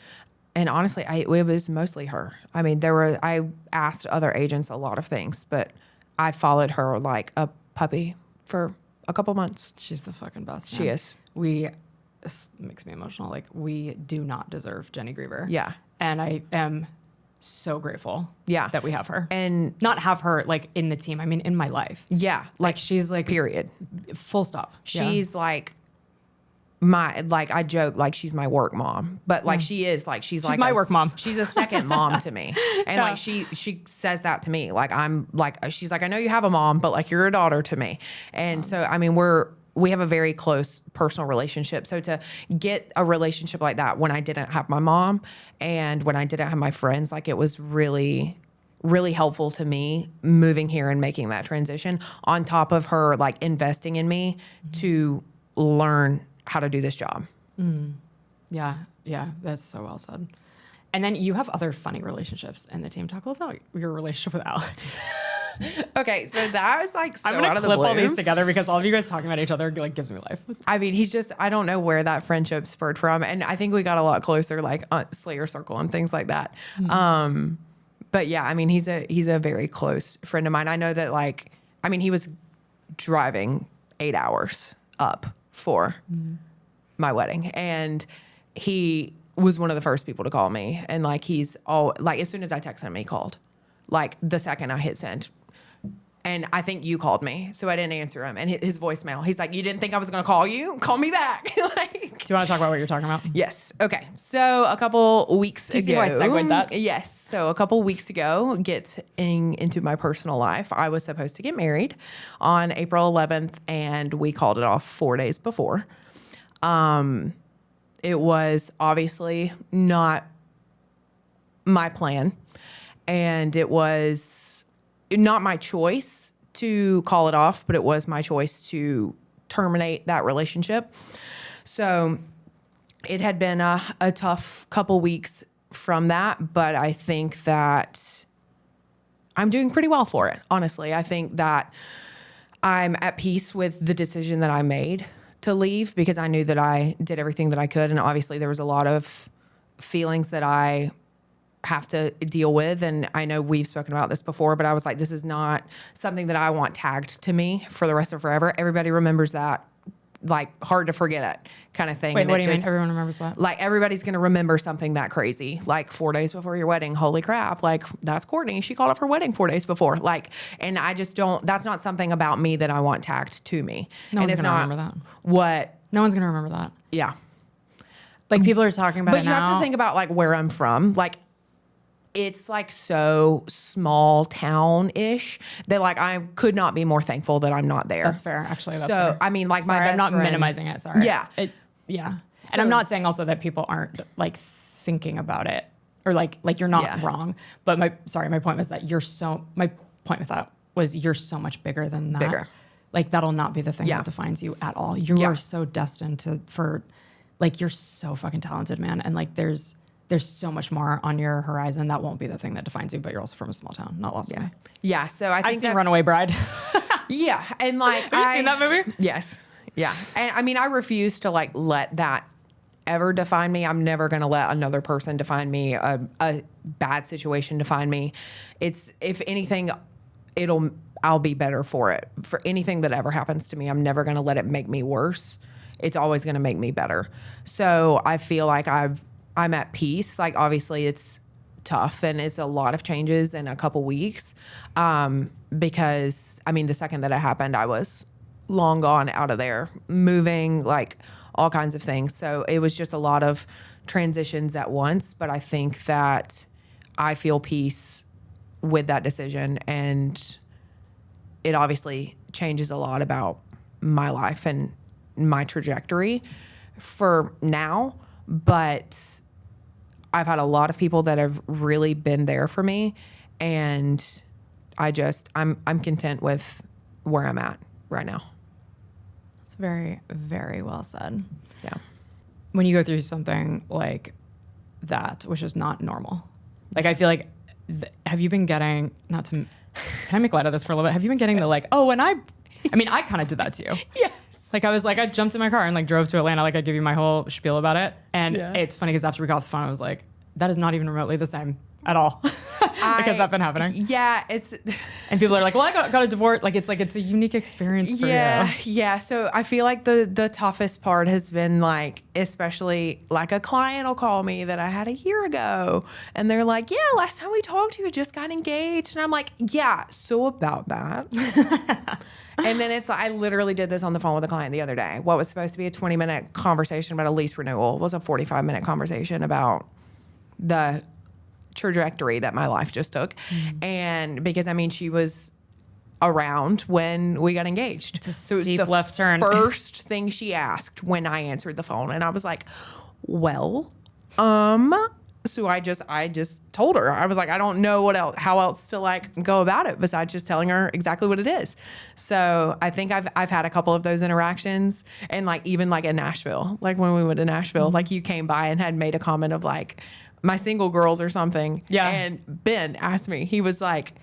Speaker 3: And honestly, it was mostly her. I mean, I asked other agents a lot of things, but I followed her like a puppy for a couple months.
Speaker 1: She's the fucking best.
Speaker 3: She is.
Speaker 1: This makes me emotional. Like, we do not deserve Jenny Griever.
Speaker 3: Yeah.
Speaker 1: And I am so grateful that we have her.
Speaker 3: And
Speaker 1: not have her like in the team. I mean, in my life.
Speaker 3: Yeah.
Speaker 1: Like she's like,
Speaker 3: period.
Speaker 1: Full stop.
Speaker 3: She's like I joke like she's my work mom, but like she's like
Speaker 1: my work mom. She's
Speaker 3: a second mom to me. And like she says that to me. Like I'm like, she's like, I know you have a mom, but like you're a daughter to me. And so, I mean, we have a very close personal relationship. So to get a relationship like that when I didn't have my mom and when I didn't have my friends, like it was really, really helpful to me moving here and making that transition, on top of her like investing in me to learn how to do this job.
Speaker 1: Yeah, that's so well said. And then you have other funny relationships in the team. Talk a little about your relationship with Alex.
Speaker 3: Okay, so that was like so
Speaker 1: I'm gonna
Speaker 3: out of the
Speaker 1: clip
Speaker 3: blue.
Speaker 1: all these together because all of you guys talking about each other like gives me life.
Speaker 3: I mean, I don't know where that friendship spurred from, and I think we got a lot closer, like Slayer Circle and things like that. Mm-hmm. But yeah, I mean, he's a very close friend of mine. I know that, like, I mean, he was driving 8 hours up for my wedding, and he was one of the first people to call me. And like, he's all like, as soon as I texted him, he called, like the second I hit send. And I think you called me, so I didn't answer him. And his voicemail, he's like, you didn't think I was going to call you? Call me back. Like,
Speaker 1: do you want to talk about what you're talking about?
Speaker 3: Yes. Okay. So a couple weeks ago.
Speaker 1: Do you see how I segued that?
Speaker 3: Yes. So a couple weeks ago, getting into my personal life, I was supposed to get married on April 11th, and we called it off 4 days before. It was obviously not my plan, and it was not my choice to call it off, but it was my choice to terminate that relationship. So it had been a tough couple weeks from that, but I think that I'm doing pretty well for it. Honestly, I think that I'm at peace with the decision that I made to leave, because I knew that I did everything that I could. And obviously there was a lot of feelings that I have to deal with. And I know we've spoken about this before, but I was like, this is not something that I want tagged to me for the rest of forever. Everybody remembers that, like, hard to forget it kind of thing.
Speaker 1: Wait,
Speaker 3: And
Speaker 1: what do you mean? Everyone remembers what?
Speaker 3: Like, everybody's going to remember something that crazy, like 4 days before your wedding. Holy crap. Like, that's Courtney. She called off her wedding 4 days before. Like, and I just don't, that's not something about me that I want tagged to me.
Speaker 1: No
Speaker 3: and
Speaker 1: one's
Speaker 3: it's
Speaker 1: going to
Speaker 3: not
Speaker 1: remember that.
Speaker 3: what,
Speaker 1: No one's going to remember that.
Speaker 3: yeah.
Speaker 1: Like, people are talking about
Speaker 3: But
Speaker 1: it
Speaker 3: you
Speaker 1: now.
Speaker 3: have to think about, like, where I'm from. Like, it's like so small town-ish that, like, I could not be more thankful that I'm not there.
Speaker 1: That's fair. Actually, that's
Speaker 3: so,
Speaker 1: fair.
Speaker 3: I mean, like,
Speaker 1: Sorry,
Speaker 3: my best
Speaker 1: I'm not
Speaker 3: friend,
Speaker 1: minimizing it. Sorry.
Speaker 3: Yeah.
Speaker 1: Yeah.
Speaker 3: So-
Speaker 1: And I'm not saying also that people aren't, like, thinking about it, or like you're not
Speaker 3: Yeah.
Speaker 1: wrong. But my point was that my point with that was you're so much bigger than that.
Speaker 3: Bigger.
Speaker 1: Like, that'll not be the thing
Speaker 3: Yeah.
Speaker 1: that defines you at all. You
Speaker 3: Yeah.
Speaker 1: are so destined like, you're so fucking talented, man. And like, there's so much more on your horizon that won't be the thing that defines you, but you're also from a small town, not lost on me.
Speaker 3: Yeah. So I think
Speaker 1: I've seen
Speaker 3: that's-
Speaker 1: Runaway Bride.
Speaker 3: Yeah. And, like,
Speaker 1: Have you seen that movie?
Speaker 3: Yes. Yeah. And I mean, I refuse to, like, let that ever define me. I'm never going to let another person define me, a bad situation define me. It's, if anything, I'll be better for it. For anything that ever happens to me, I'm never going to let it make me worse. It's always going to make me better. So I feel like I'm at peace. Like, obviously it's tough and it's a lot of changes in a couple weeks. Because I mean, the second that it happened, I was long gone out of there, moving, like, all kinds of things. So it was just a lot of transitions at once. But I think that I feel peace with that decision, and it obviously changes a lot about my life and my trajectory for now. But I've had a lot of people that have really been there for me, and I'm content with where I'm at right now.
Speaker 1: It's very, very well said.
Speaker 3: Yeah.
Speaker 1: When you go through something like that, which is not normal, like, I feel like, have you been getting, not to, can I make light of this for a little bit? Have you been getting the, like, oh, and I kind of did that to you.
Speaker 3: Yes.
Speaker 1: Like, I jumped in my car and, like, drove to Atlanta. Like, I give you my whole spiel about it. And It's funny because after we got off the phone, I was like, that is not even remotely the same at all. Because that's been happening.
Speaker 3: Yeah, it's.
Speaker 1: And people are like, well, I got a divorce. Like, it's a unique experience for you.
Speaker 3: Yeah. So I feel like the toughest part has been, like, especially, like, a client will call me that I had a year ago, and they're like, yeah, last time we talked, you had just got engaged. And I'm like, yeah, so about that. And then I literally did this on the phone with a client the other day. What was supposed to be a 20-minute conversation about a lease renewal was a 45-minute conversation about the trajectory that my life just took. And because, I mean, she was around when we got engaged.
Speaker 1: It's a
Speaker 3: So it was
Speaker 1: steep
Speaker 3: the
Speaker 1: left turn.
Speaker 3: first thing she asked when I answered the phone. And I was like, well, so I just told her. I was like, I don't know how else to, like, go about it besides just telling her exactly what it is. So I think I've had a couple of those interactions, and, like, even, like, in Nashville, like when we went to Nashville, like, you came by and had made a comment of, like, my single girls or something.
Speaker 1: Yeah.
Speaker 3: And Ben asked me, he was like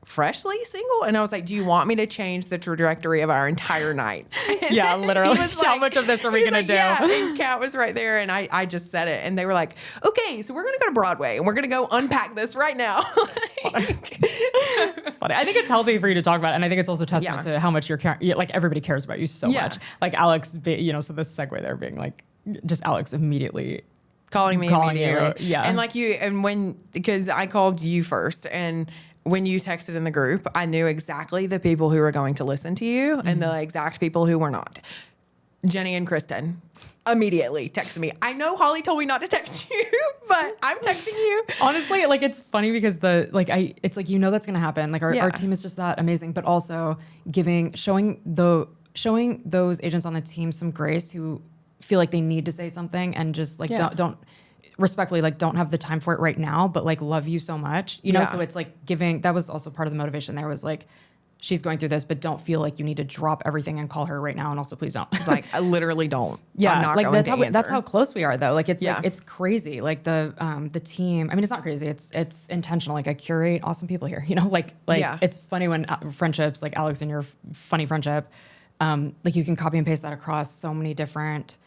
Speaker 3: freshly single? And I was like, do you want me to change the trajectory of our entire night?
Speaker 1: Yeah, literally.
Speaker 3: He was
Speaker 1: How
Speaker 3: like-
Speaker 1: much of this are we
Speaker 3: he was
Speaker 1: going to
Speaker 3: like,
Speaker 1: do?
Speaker 3: Yeah. And Kat was right there, and I just said it. And they were like, okay, so we're going to go to Broadway, and we're going to go unpack this right now.
Speaker 1: It's funny. I think it's healthy for you to talk about it. And I think it's also testament to how much like, everybody cares about you so much. Like, Alex, so this segue there being, like, just Alex immediately
Speaker 3: calling me immediately.
Speaker 1: Yeah.
Speaker 3: And, like, because I called you first, and when you texted in the group, I knew exactly the people who were going to listen to you and the exact people who were not. Jenny and Kristen immediately texted me. I know Holly told me not to text you, but I'm texting you.
Speaker 1: Honestly, like, it's funny because it's like, that's going to happen. Like, our team is just that amazing, but also showing those agents on the team some grace who feel like they need to say something and just like don't respectfully like don't have the time for it right now, but like love you so much, you know. So it's like giving. That was also part of the motivation. There was like, she's going through this, but don't feel like you need to drop everything and call her right now. And also, please don't.
Speaker 3: Like, I literally don't.
Speaker 1: Yeah,
Speaker 3: I'm not
Speaker 1: like
Speaker 3: going
Speaker 1: that's how close we are, though. Like it's
Speaker 3: Yeah.
Speaker 1: it's crazy. Like the team. I mean, it's not crazy. It's intentional. Like I curate awesome people here. You know, like it's funny when friendships, like Alex and your funny friendship, like you can copy and paste that across so many different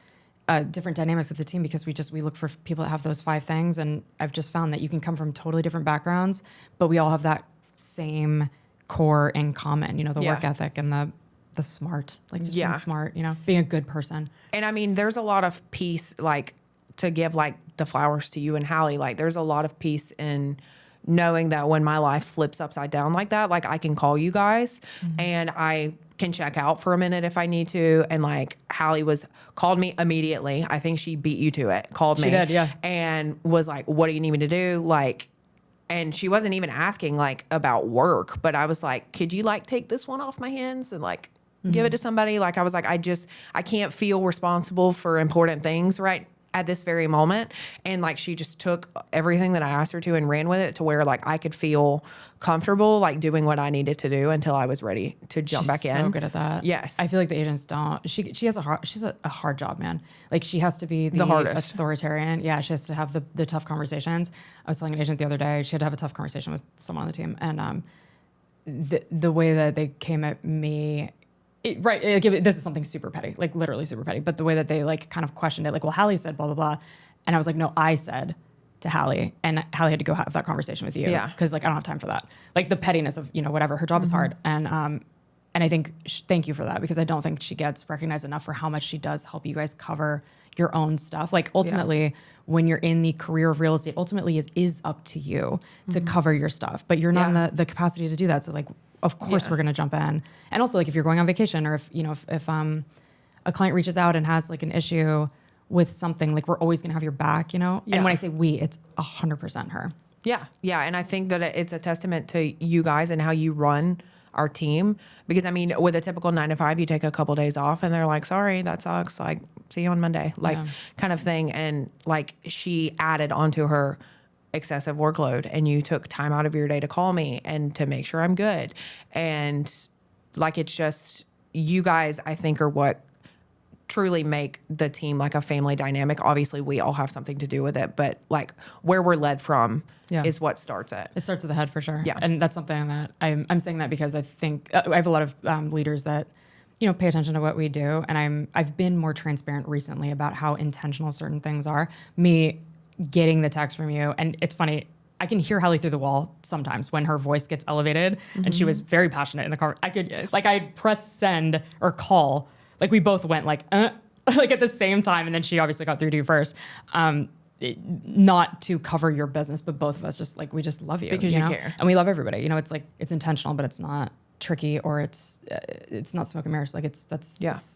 Speaker 1: dynamics with the team, because we look for people that have those 5 things. And I've just found that you can come from totally different backgrounds, but we all have that same core in common, you know, the work ethic and the smart, like just being smart, you know, being a good person.
Speaker 3: And I mean, there's a lot of peace, like, to give like the flowers to you and Hallie. Like, there's a lot of peace in knowing that when my life flips upside down like that, like I can call you guys and I can check out for a minute if I need to. And like Hallie called me immediately. I think she beat you to it. Called me.
Speaker 1: She did, yeah.
Speaker 3: And was like, what do you need me to do? Like, and she wasn't even asking like about work, but I was like, could you like take this one off my hands and like give it to somebody? Like, I was like, I can't feel responsible for important things right at this very moment. And like, she just took everything that I asked her to and ran with it to where like I could feel comfortable like doing what I needed to do until I was ready to jump back in.
Speaker 1: So good at that.
Speaker 3: Yes.
Speaker 1: I feel like the agents don't. She's a hard job, man. Like she has to be the
Speaker 3: hardest
Speaker 1: authoritarian. Yeah, she has to have the tough conversations. I was telling an agent the other day, she had to have a tough conversation with someone on the team, and the way that they came at me. This is something super petty, like literally super petty. But the way that they like kind of questioned it, like, well, Hallie said blah, blah, blah. And I was like, no, I said to Hallie, and Hallie had to go have that conversation with you.
Speaker 3: Yeah.
Speaker 1: Cause like, I don't have time for that. Like the pettiness of, you know, whatever, her job is hard. And I think, thank you for that, because I don't think she gets recognized enough for how much she does help you guys cover your own stuff. Like ultimately, when you're in the career of real estate, ultimately is up to you to cover your stuff, but you're not in the capacity to do that. So like, of course we're going to jump in. And also like if you're going on vacation, or if, you know, if a client reaches out and has like an issue with something, like we're always going to have your back, you know? And when I say we, it's 100% her.
Speaker 3: Yeah. Yeah. And I think that it's a testament to you guys and how you run our team, because I mean, with a typical 9 to 5, you take a couple days off and they're like, sorry, that sucks. Like, see you on Monday, like kind of thing. And like she added onto her excessive workload, and you took time out of your day to call me and to make sure I'm good. And like, it's just, you guys, I think, are what truly make the team like a family dynamic. Obviously we all have something to do with it, but like where we're led from is what starts it.
Speaker 1: It starts at the head for sure.
Speaker 3: Yeah.
Speaker 1: And that's something that I'm saying that because I think I have a lot of leaders that, you know, pay attention to what we do. And I've been more transparent recently about how intentional certain things are. Me getting the text from you, and it's funny, I can hear Hallie through the wall sometimes when her voice gets elevated, and she was very passionate in the car. I could like I'd press send or call, like we both went like like at the same time, and then she obviously got through to you first. Not to cover your business, but both of us just like, we just love you
Speaker 3: because you
Speaker 1: know?
Speaker 3: care,
Speaker 1: and we love everybody. You know, it's like it's intentional, but it's not tricky, or it's not smoke and mirrors. Like it's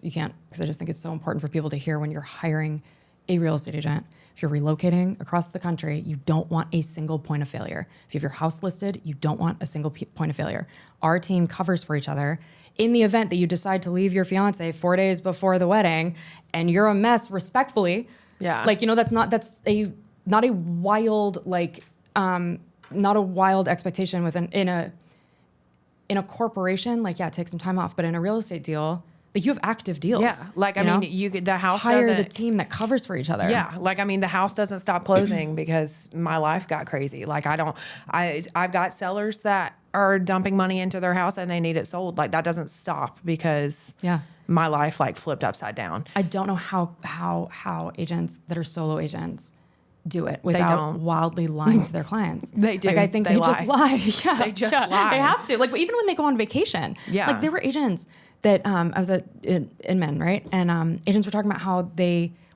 Speaker 1: you can't, because I just think it's so important for people to hear when you're hiring a real estate agent. If you're relocating across the country, you don't want a single point of failure. If you have your house listed, you don't want a single point of failure. Our team covers for each other. In the event that you decide to leave your fiance 4 days before the wedding and you're a mess, respectfully, like, you know, that's not a wild, like, not a wild expectation in a corporation. Like, yeah, take some time off, but in a real estate deal, like you have active deals.
Speaker 3: Yeah, like I mean, the house
Speaker 1: hire
Speaker 3: doesn't,
Speaker 1: the team that covers for each other.
Speaker 3: Yeah, like I mean, the house doesn't stop closing because my life got crazy. Like I've got sellers that are dumping money into their house and they need it sold. Like that doesn't stop because my life like flipped upside down.
Speaker 1: I don't know how agents that are solo agents do it without wildly lying to their clients.
Speaker 3: They do.
Speaker 1: Like I think they just lie. Yeah,
Speaker 3: they just lie.
Speaker 1: They have to. Like even when they go on vacation.
Speaker 3: Yeah,
Speaker 1: like there were agents that I was at Inman, right? And agents were talking about how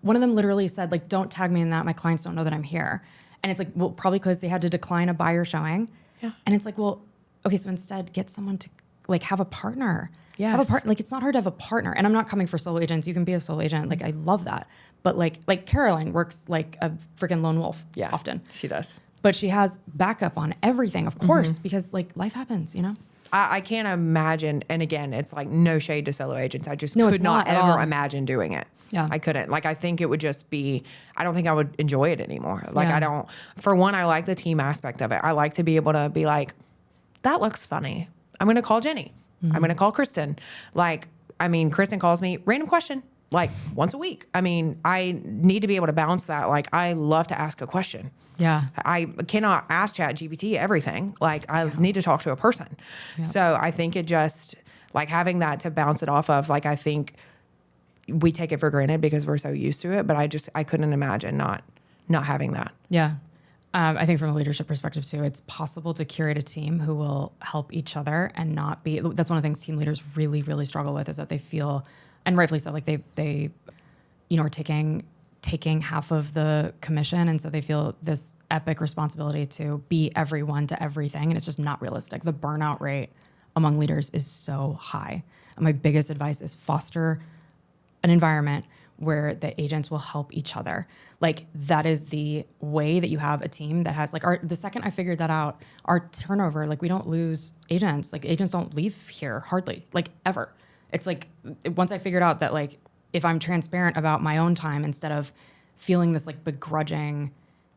Speaker 1: one of them literally said, like, don't tag me in that. My clients don't know that I'm here. And it's like, well, probably because they had to decline a buyer showing. Yeah. And it's like, well, okay, so instead get someone to like have a partner.
Speaker 3: Yes.
Speaker 1: Have a partner. Like it's not hard to have a partner. And I'm not coming for solo agents. You can be a solo agent. Like I love that. But like Caroline works like a freaking lone wolf often.
Speaker 3: She does.
Speaker 1: But she has backup on everything, of course, because like life happens, you know?
Speaker 3: I can't imagine, and again, it's like no shade to solo agents. I just could not ever imagine doing it.
Speaker 1: Yeah.
Speaker 3: I couldn't. Like, I think it would just be, I don't think I would enjoy it anymore. Like,
Speaker 1: Yeah.
Speaker 3: for one, I like the team aspect of it. I like to be able to be like, that looks funny. I'm going to call Jenny. I'm going to call Kristen. Like, I mean, Kristen calls me random question, like once a week. I mean, I need to be able to bounce that. Like, I love to ask a question.
Speaker 1: Yeah.
Speaker 3: I cannot ask ChatGPT everything. Like, I need to talk to a person.
Speaker 1: Yeah.
Speaker 3: So I think it just, like, having that to bounce it off of, like, I think we take it for granted because we're so used to it. But I couldn't imagine not having that.
Speaker 1: Yeah. I think from a leadership perspective too, it's possible to curate a team who will help each other and not be, that's one of the things team leaders really, really struggle with, is that they feel, and rightfully so, like they are taking half of the commission. And so they feel this epic responsibility to be everyone to everything. And it's just not realistic. The burnout rate among leaders is so high. And my biggest advice is foster an environment where the agents will help each other. Like, that is the way that you have a team that has, like, the second I figured that out, our turnover, like, we don't lose agents. Like, agents don't leave here hardly, like, ever. It's like, once I figured out that, like, if I'm transparent about my own time instead of feeling this, like, begrudging,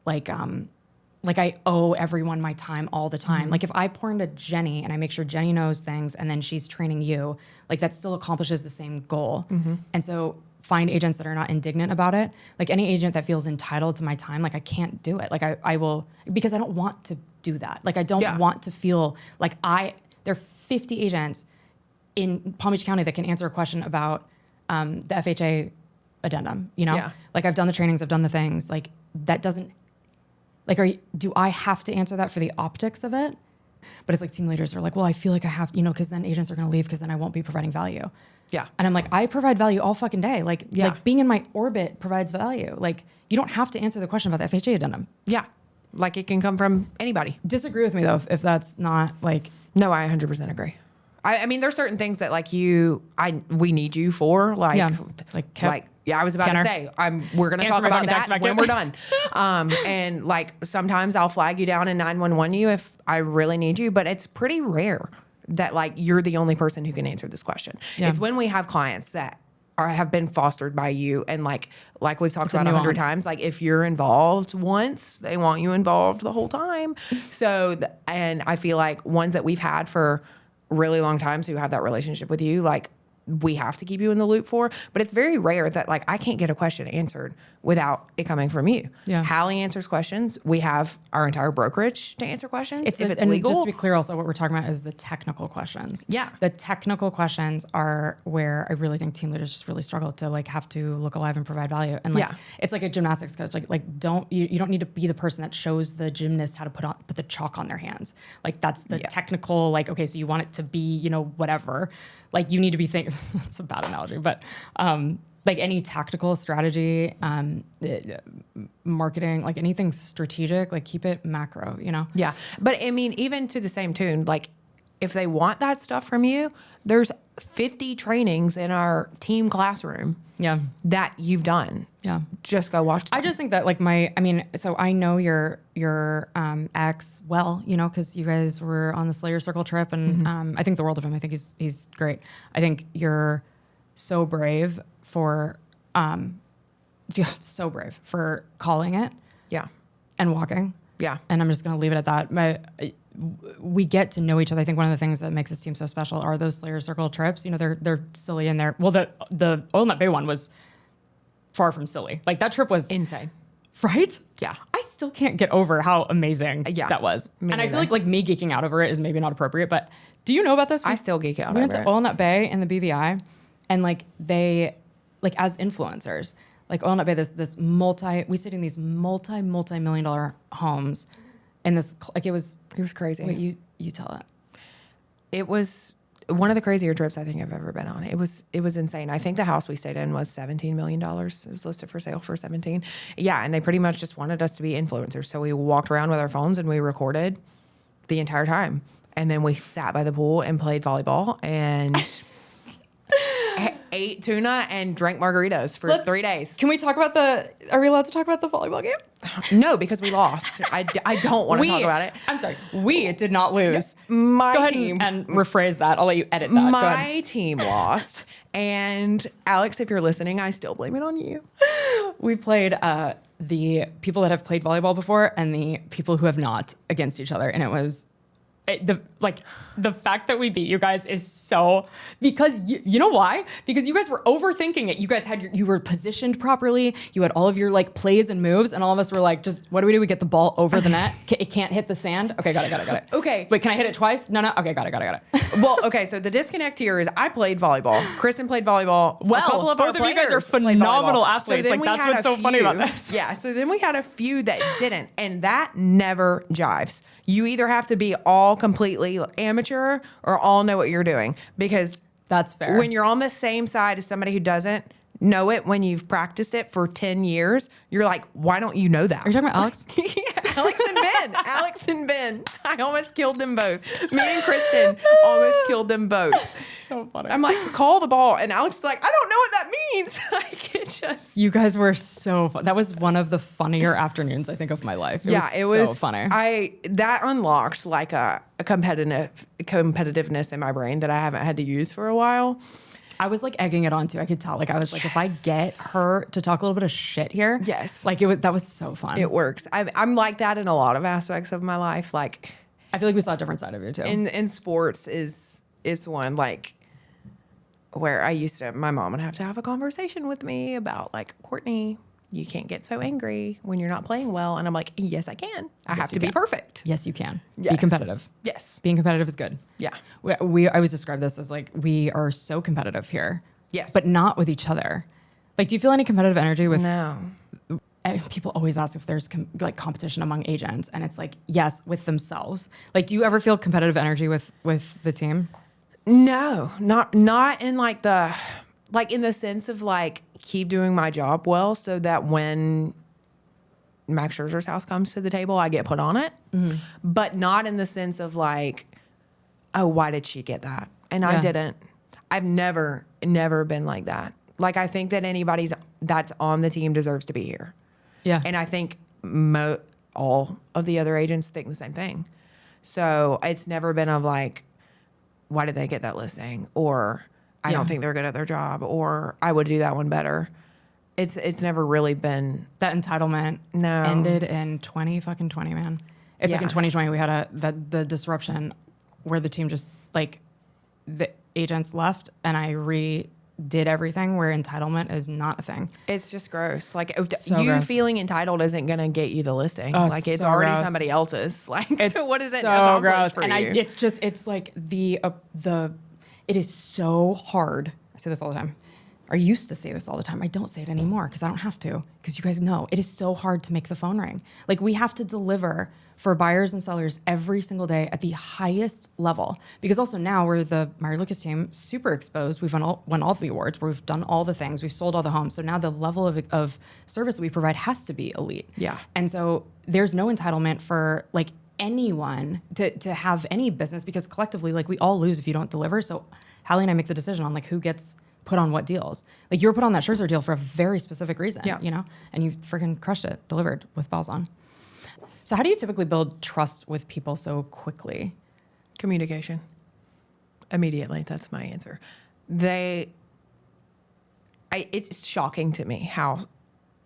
Speaker 1: like I owe everyone my time all the time. Like, if I pour into Jenny and I make sure Jenny knows things and then she's training you, like, that still accomplishes the same goal. And so find agents that are not indignant about it. Like, any agent that feels entitled to my time, like, I can't do it. Like, I will, because I don't want to do that. Like, I don't want to feel like there are 50 agents in Palm Beach County that can answer a question about the FHA addendum, you know?
Speaker 3: Yeah.
Speaker 1: Like, I've done the trainings, I've done the things. Like, that doesn't, like, do I have to answer that for the optics of it? But it's like team leaders are like, well, I feel like I have, because then agents are going to leave because then I won't be providing value.
Speaker 3: Yeah.
Speaker 1: And I'm like, I provide value all fucking day. Like being in my orbit provides value. Like, you don't have to answer the question about the FHA addendum.
Speaker 3: Yeah. Like, it can come from anybody.
Speaker 1: Disagree with me though, if that's not like.
Speaker 3: No, I 100% agree. I mean, there's certain things that, like, we need you for, like, I was about to say, we're going to talk about that when we're done. And, like, sometimes I'll flag you down and 911 you if I really need you, but it's pretty rare that, like, you're the only person who can answer this question. Yeah. It's when we have clients that have been fostered by you, and like we've talked about 100 times, like, if you're involved once, they want you involved the whole time. So, and I feel like ones that we've had for really long times who have that relationship with you, like, we have to keep you in the loop for, but it's very rare that, like, I can't get a question answered without it coming from you.
Speaker 1: Yeah.
Speaker 3: Hallie answers questions. We have our entire brokerage to answer questions if it's
Speaker 1: and
Speaker 3: legal.
Speaker 1: Just to be clear, also what we're talking about is the technical questions.
Speaker 3: Yeah.
Speaker 1: The technical questions are where I really think team leaders just really struggle to, like, have to look alive and provide value. And, like, it's like a gymnastics coach. Like you don't need to be the person that shows the gymnast how to put the chalk on their hands. Like, that's the technical, like, okay, so you want it to be, whatever. Like, you need to be thinking, it's a bad analogy, but like any tactical strategy, marketing, like anything strategic, like, keep it macro,
Speaker 3: Yeah. But I mean, even to the same tune, like, if they want that stuff from you, there's 50 trainings in our team classroom that you've done.
Speaker 1: Yeah.
Speaker 3: Just go watch them.
Speaker 1: I just think that, like, so I know your ex well, because you guys were on the Slayer Circle trip, and I think the world of him. I think he's great. I think you're so brave for, so brave for calling it.
Speaker 3: Yeah.
Speaker 1: And walking.
Speaker 3: Yeah.
Speaker 1: And I'm just going to leave it at that. We get to know each other. I think one of the things that makes this team so special are those Slayer Circle trips. They're silly in there. Well, the Oil Nut Bay one was far from silly. Like, that trip was
Speaker 3: insane.
Speaker 1: Right?
Speaker 3: Yeah.
Speaker 1: I still can't get over how amazing that was. And I feel like me geeking out over it is maybe not appropriate, but do you know about this?
Speaker 3: I still geek out over it.
Speaker 1: We went to Oil Nut Bay and the BVI, and, like, they, like, as influencers, like, Oil Nut Bay, we stayed in these multi-million-dollar homes, and this, like, it was
Speaker 3: crazy.
Speaker 1: Wait, you tell it.
Speaker 3: It was one of the crazier trips I think I've ever been on. It was insane. I think the house we stayed in was $17 million. It was listed for sale for 17. Yeah, and they pretty much just wanted us to be influencers. So we walked around with our phones and we recorded the entire time. And then we sat by the pool and played volleyball and ate tuna and drank margaritas for 3 days.
Speaker 1: Can we talk about are we allowed to talk about the volleyball game?
Speaker 3: No, because we lost. I don't want to talk about it.
Speaker 1: I'm sorry. We did not lose.
Speaker 3: My
Speaker 1: Go ahead
Speaker 3: team.
Speaker 1: and rephrase that. I'll let you edit that. Go ahead.
Speaker 3: My team lost. And Alex, if you're listening, I still blame it on you.
Speaker 1: We played the people that have played volleyball before and the people who have not against each other. And it was the fact that we beat you guys is so, because you know why? Because you guys were overthinking it. You guys you were positioned properly. You had all of your like plays and moves, and all of us were like, just what do? We get the ball over the net. It can't hit the sand. Okay, got it.
Speaker 3: Okay.
Speaker 1: Wait, can I hit it twice? No. Okay, got it.
Speaker 3: Well, okay, so the disconnect here is I played volleyball. Kristen played volleyball.
Speaker 1: Well,
Speaker 3: a couple of
Speaker 1: both
Speaker 3: our
Speaker 1: of you guys are
Speaker 3: players played
Speaker 1: phenomenal
Speaker 3: volleyball.
Speaker 1: athletes.
Speaker 3: then
Speaker 1: Like,
Speaker 3: we
Speaker 1: that's
Speaker 3: had
Speaker 1: what's
Speaker 3: a
Speaker 1: so funny about
Speaker 3: few-
Speaker 1: this.
Speaker 3: Yeah, so then we had a few that didn't, and that never jives. You either have to be all completely amateur or all know what you're doing, because
Speaker 1: That's fair.
Speaker 3: when you're on the same side as somebody who doesn't know it, when you've practiced it for 10 years, you're like, why don't you know that?
Speaker 1: Are you talking about Alex?
Speaker 3: Yeah, Alex and Ben. I almost killed them both. Me and Kristen almost killed them both.
Speaker 1: So funny.
Speaker 3: I'm like, call the ball. And Alex is like, I don't know what that means. Like, it just.
Speaker 1: You guys were so fun. That was one of the funnier afternoons, I think, of my life. It was so funny.
Speaker 3: That unlocked like a competitiveness in my brain that I haven't had to use for a while.
Speaker 1: I was like egging it on too. I could tell. Like I was like, if I get her to talk a little bit of shit here,
Speaker 3: Yes.
Speaker 1: like that was so fun.
Speaker 3: It works. I'm like that in a lot of aspects of my life. Like,
Speaker 1: I feel like we saw a different side of you too.
Speaker 3: in sports is one like where my mom would have to have a conversation with me about like, Courtney, you can't get so angry when you're not playing well. And I'm like, yes, I can. I have to be perfect.
Speaker 1: Yes, you can.
Speaker 3: Yeah.
Speaker 1: Be competitive.
Speaker 3: Yes.
Speaker 1: Being competitive is good.
Speaker 3: Yeah.
Speaker 1: I always describe this as like, we are so competitive here.
Speaker 3: Yes.
Speaker 1: But not with each other. Like, do you feel any competitive energy with...
Speaker 3: No.
Speaker 1: People always ask if there's competition among agents. And it's like, yes, with themselves. Like, do you ever feel competitive energy with the team?
Speaker 3: No, not in like in the sense of like, keep doing my job well so that when Max Scherzer's house comes to the table, I get put on it. Mm-hmm. But not in the sense of like, oh, why did she get that? And I didn't. I've never been like that. Like, I think that anybody that's on the team deserves to be here.
Speaker 1: Yeah.
Speaker 3: And I think all of the other agents think the same thing. So it's never been of like, why did they get that listing? Or I don't think they're good at their job, or I would do that one better. It's never really been
Speaker 1: that entitlement.
Speaker 3: No.
Speaker 1: Ended in 2020, man. It's like in 2020 we had the disruption where the team just like the agents left and I redid everything where entitlement is not a thing.
Speaker 3: It's just gross. Like,
Speaker 1: So
Speaker 3: you
Speaker 1: gross.
Speaker 3: Feeling entitled isn't going to get you the listing.
Speaker 1: Oh,
Speaker 3: like, it's
Speaker 1: so
Speaker 3: already
Speaker 1: gross.
Speaker 3: somebody else's. Like,
Speaker 1: It's
Speaker 3: so what is it
Speaker 1: so
Speaker 3: accomplish
Speaker 1: gross.
Speaker 3: for
Speaker 1: And
Speaker 3: you?
Speaker 1: it's like it is so hard. I say this all the time. I used to say this all the time. I don't say it anymore because I don't have to, because you guys know it is so hard to make the phone ring. Like, we have to deliver for buyers and sellers every single day at the highest level, because also now we're the Meyer Lucas Team, super exposed. We've won all the awards. We've done all the things. We've sold all the homes. So now the level of service that we provide has to be elite.
Speaker 3: Yeah.
Speaker 1: And so there's no entitlement for like anyone to have any business, because collectively, like, we all lose if you don't deliver. So Hallie and I make the decision on like who gets put on what deals. Like, you were put on that Scherzer deal for a very specific reason, you know, and you freaking crushed it, delivered with balls on. So how do you typically build trust with people so quickly?
Speaker 3: Communication. Immediately. That's my answer. It's shocking to me how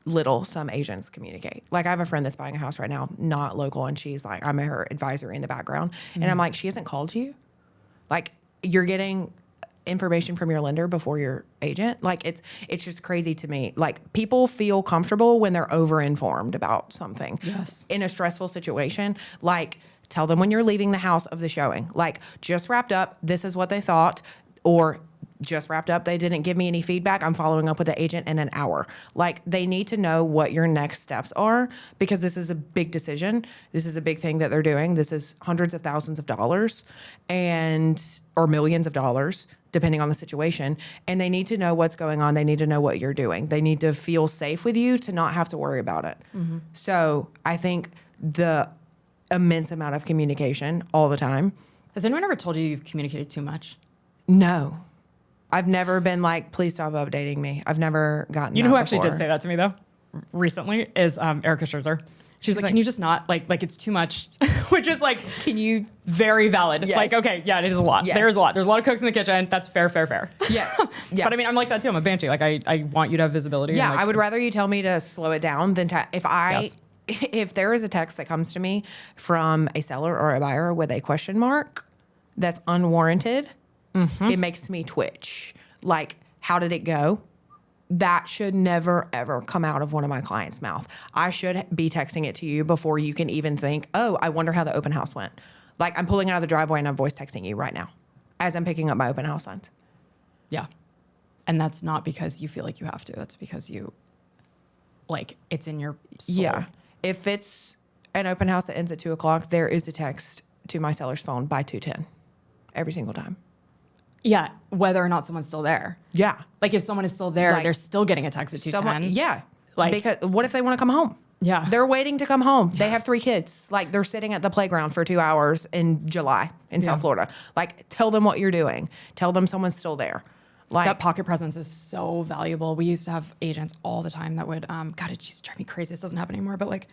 Speaker 3: little some agents communicate. Like, I have a friend that's buying a house right now, not local, and she's like, I'm her advisor in the background. Mm-hmm. And I'm like, she hasn't called you? Like, you're getting information from your lender before your agent. Like, it's just crazy to me. Like, people feel comfortable when they're over-informed about something.
Speaker 1: Yes.
Speaker 3: In a stressful situation, like, tell them when you're leaving the house of the showing, like, just wrapped up, this is what they thought, or just wrapped up, they didn't give me any feedback, I'm following up with the agent in an hour. Like, they need to know what your next steps are, because this is a big decision. This is a big thing that they're doing. This is hundreds of thousands of dollars or millions of dollars, depending on the situation. And they need to know what's going on. They need to know what you're doing. They need to feel safe with you to not have to worry about it. Mm-hmm. So I think the immense amount of communication all the time.
Speaker 1: Has anyone ever told you you've communicated too much?
Speaker 3: No. I've never been like, please stop updating me. I've never gotten
Speaker 1: You know
Speaker 3: that
Speaker 1: who actually
Speaker 3: before.
Speaker 1: did say that to me, though? recently is Erica Scherzer. She's like, can you just not like it's too much, which is like,
Speaker 3: Can you?
Speaker 1: very valid.
Speaker 3: Yes.
Speaker 1: Like, okay, yeah, it is a lot.
Speaker 3: Yes.
Speaker 1: There's a lot. There's a lot of cooks in the kitchen. That's fair.
Speaker 3: Yes. Yeah.
Speaker 1: But I mean, I'm like that too. I'm a banshee. Like I want you to have visibility.
Speaker 3: Yeah,
Speaker 1: and, like,
Speaker 3: I would rather you tell me to slow it down than
Speaker 1: Yes.
Speaker 3: if there is a text that comes to me from a seller or a buyer with a question mark that's unwarranted, it makes me twitch. Like, how did it go? That should never, ever come out of one of my clients' mouth. I should be texting it to you before you can even think, oh, I wonder how the open house went. Like, I'm pulling out of the driveway and I'm voice texting you right now as I'm picking up my open house signs.
Speaker 1: Yeah. And that's not because you feel like you have to. That's because you, like, it's in your soul.
Speaker 3: Yeah. If it's an open house that ends at 2:00, there is a text to my seller's phone by 2:10 every single time.
Speaker 1: Yeah. Whether or not someone's still there.
Speaker 3: Yeah.
Speaker 1: Like, if someone is still there,
Speaker 3: Like,
Speaker 1: they're still getting a text at 2:10.
Speaker 3: Yeah.
Speaker 1: Like-
Speaker 3: because what if they want to come home?
Speaker 1: Yeah.
Speaker 3: They're waiting to come home. They have
Speaker 1: Yes.
Speaker 3: 3 kids. Like, they're sitting at the playground for 2 hours in July in South Florida. Like, tell them what you're doing. Tell them someone's still there. Like,
Speaker 1: That pocket presence is so valuable. We used to have agents all the time that would, God, it used to drive me crazy. This doesn't happen anymore, but like,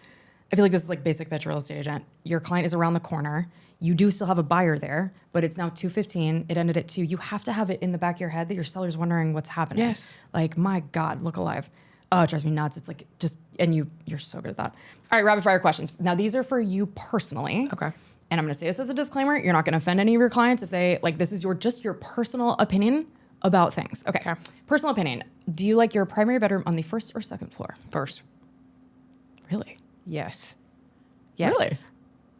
Speaker 1: I feel like this is like basic bitch real estate agent. Your client is around the corner. You do still have a buyer there, but it's now 2:15. It ended at 2. You have to have it in the back of your head that your seller's wondering what's happening.
Speaker 3: Yes.
Speaker 1: Like, my God, look alive. Oh, it drives me nuts. It's like just, and you're so good at that. All right, rapid fire questions. Now, these are for you personally.
Speaker 3: Okay.
Speaker 1: And I'm going to say this as a disclaimer. You're not going to offend any of your clients if they, like, this is just your personal opinion about things. Okay. Personal opinion. Do you like your primary bedroom on the first or second floor?
Speaker 3: first.
Speaker 1: Really?
Speaker 3: Yes. Yes.
Speaker 1: Really?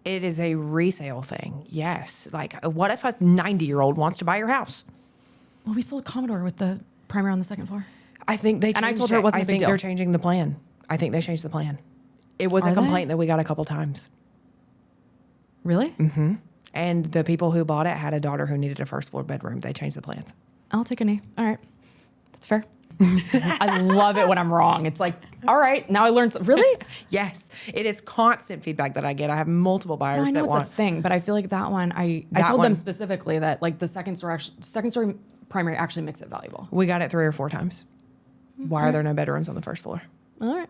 Speaker 3: It is a resale thing. Yes. Like, what if a 90-year-old wants to buy your house?
Speaker 1: Well, we sold Commodore with the primary on the second floor.
Speaker 3: I think they
Speaker 1: And I
Speaker 3: changed
Speaker 1: told her it wasn't a
Speaker 3: I
Speaker 1: big
Speaker 3: think
Speaker 1: deal.
Speaker 3: they're changing the plan. I think they changed the plan. It was
Speaker 1: Are
Speaker 3: a
Speaker 1: they?
Speaker 3: complaint that we got a couple times.
Speaker 1: Really?
Speaker 3: Mm-hmm. And the people who bought it had a daughter who needed a first floor bedroom. They changed the plans.
Speaker 1: I'll take a knee. All right. That's fair. I love it when I'm wrong. It's like, all right, now I learned. Really?
Speaker 3: Yes. It is constant feedback that I get. I have multiple
Speaker 1: No,
Speaker 3: buyers
Speaker 1: I know
Speaker 3: that
Speaker 1: it's
Speaker 3: want.
Speaker 1: a thing, but I feel like that one, I
Speaker 3: That
Speaker 1: told them
Speaker 3: one-
Speaker 1: specifically that like the second story primary actually makes it valuable.
Speaker 3: We got it 3 or 4 times. Why are there no bedrooms on the first floor?
Speaker 1: All right.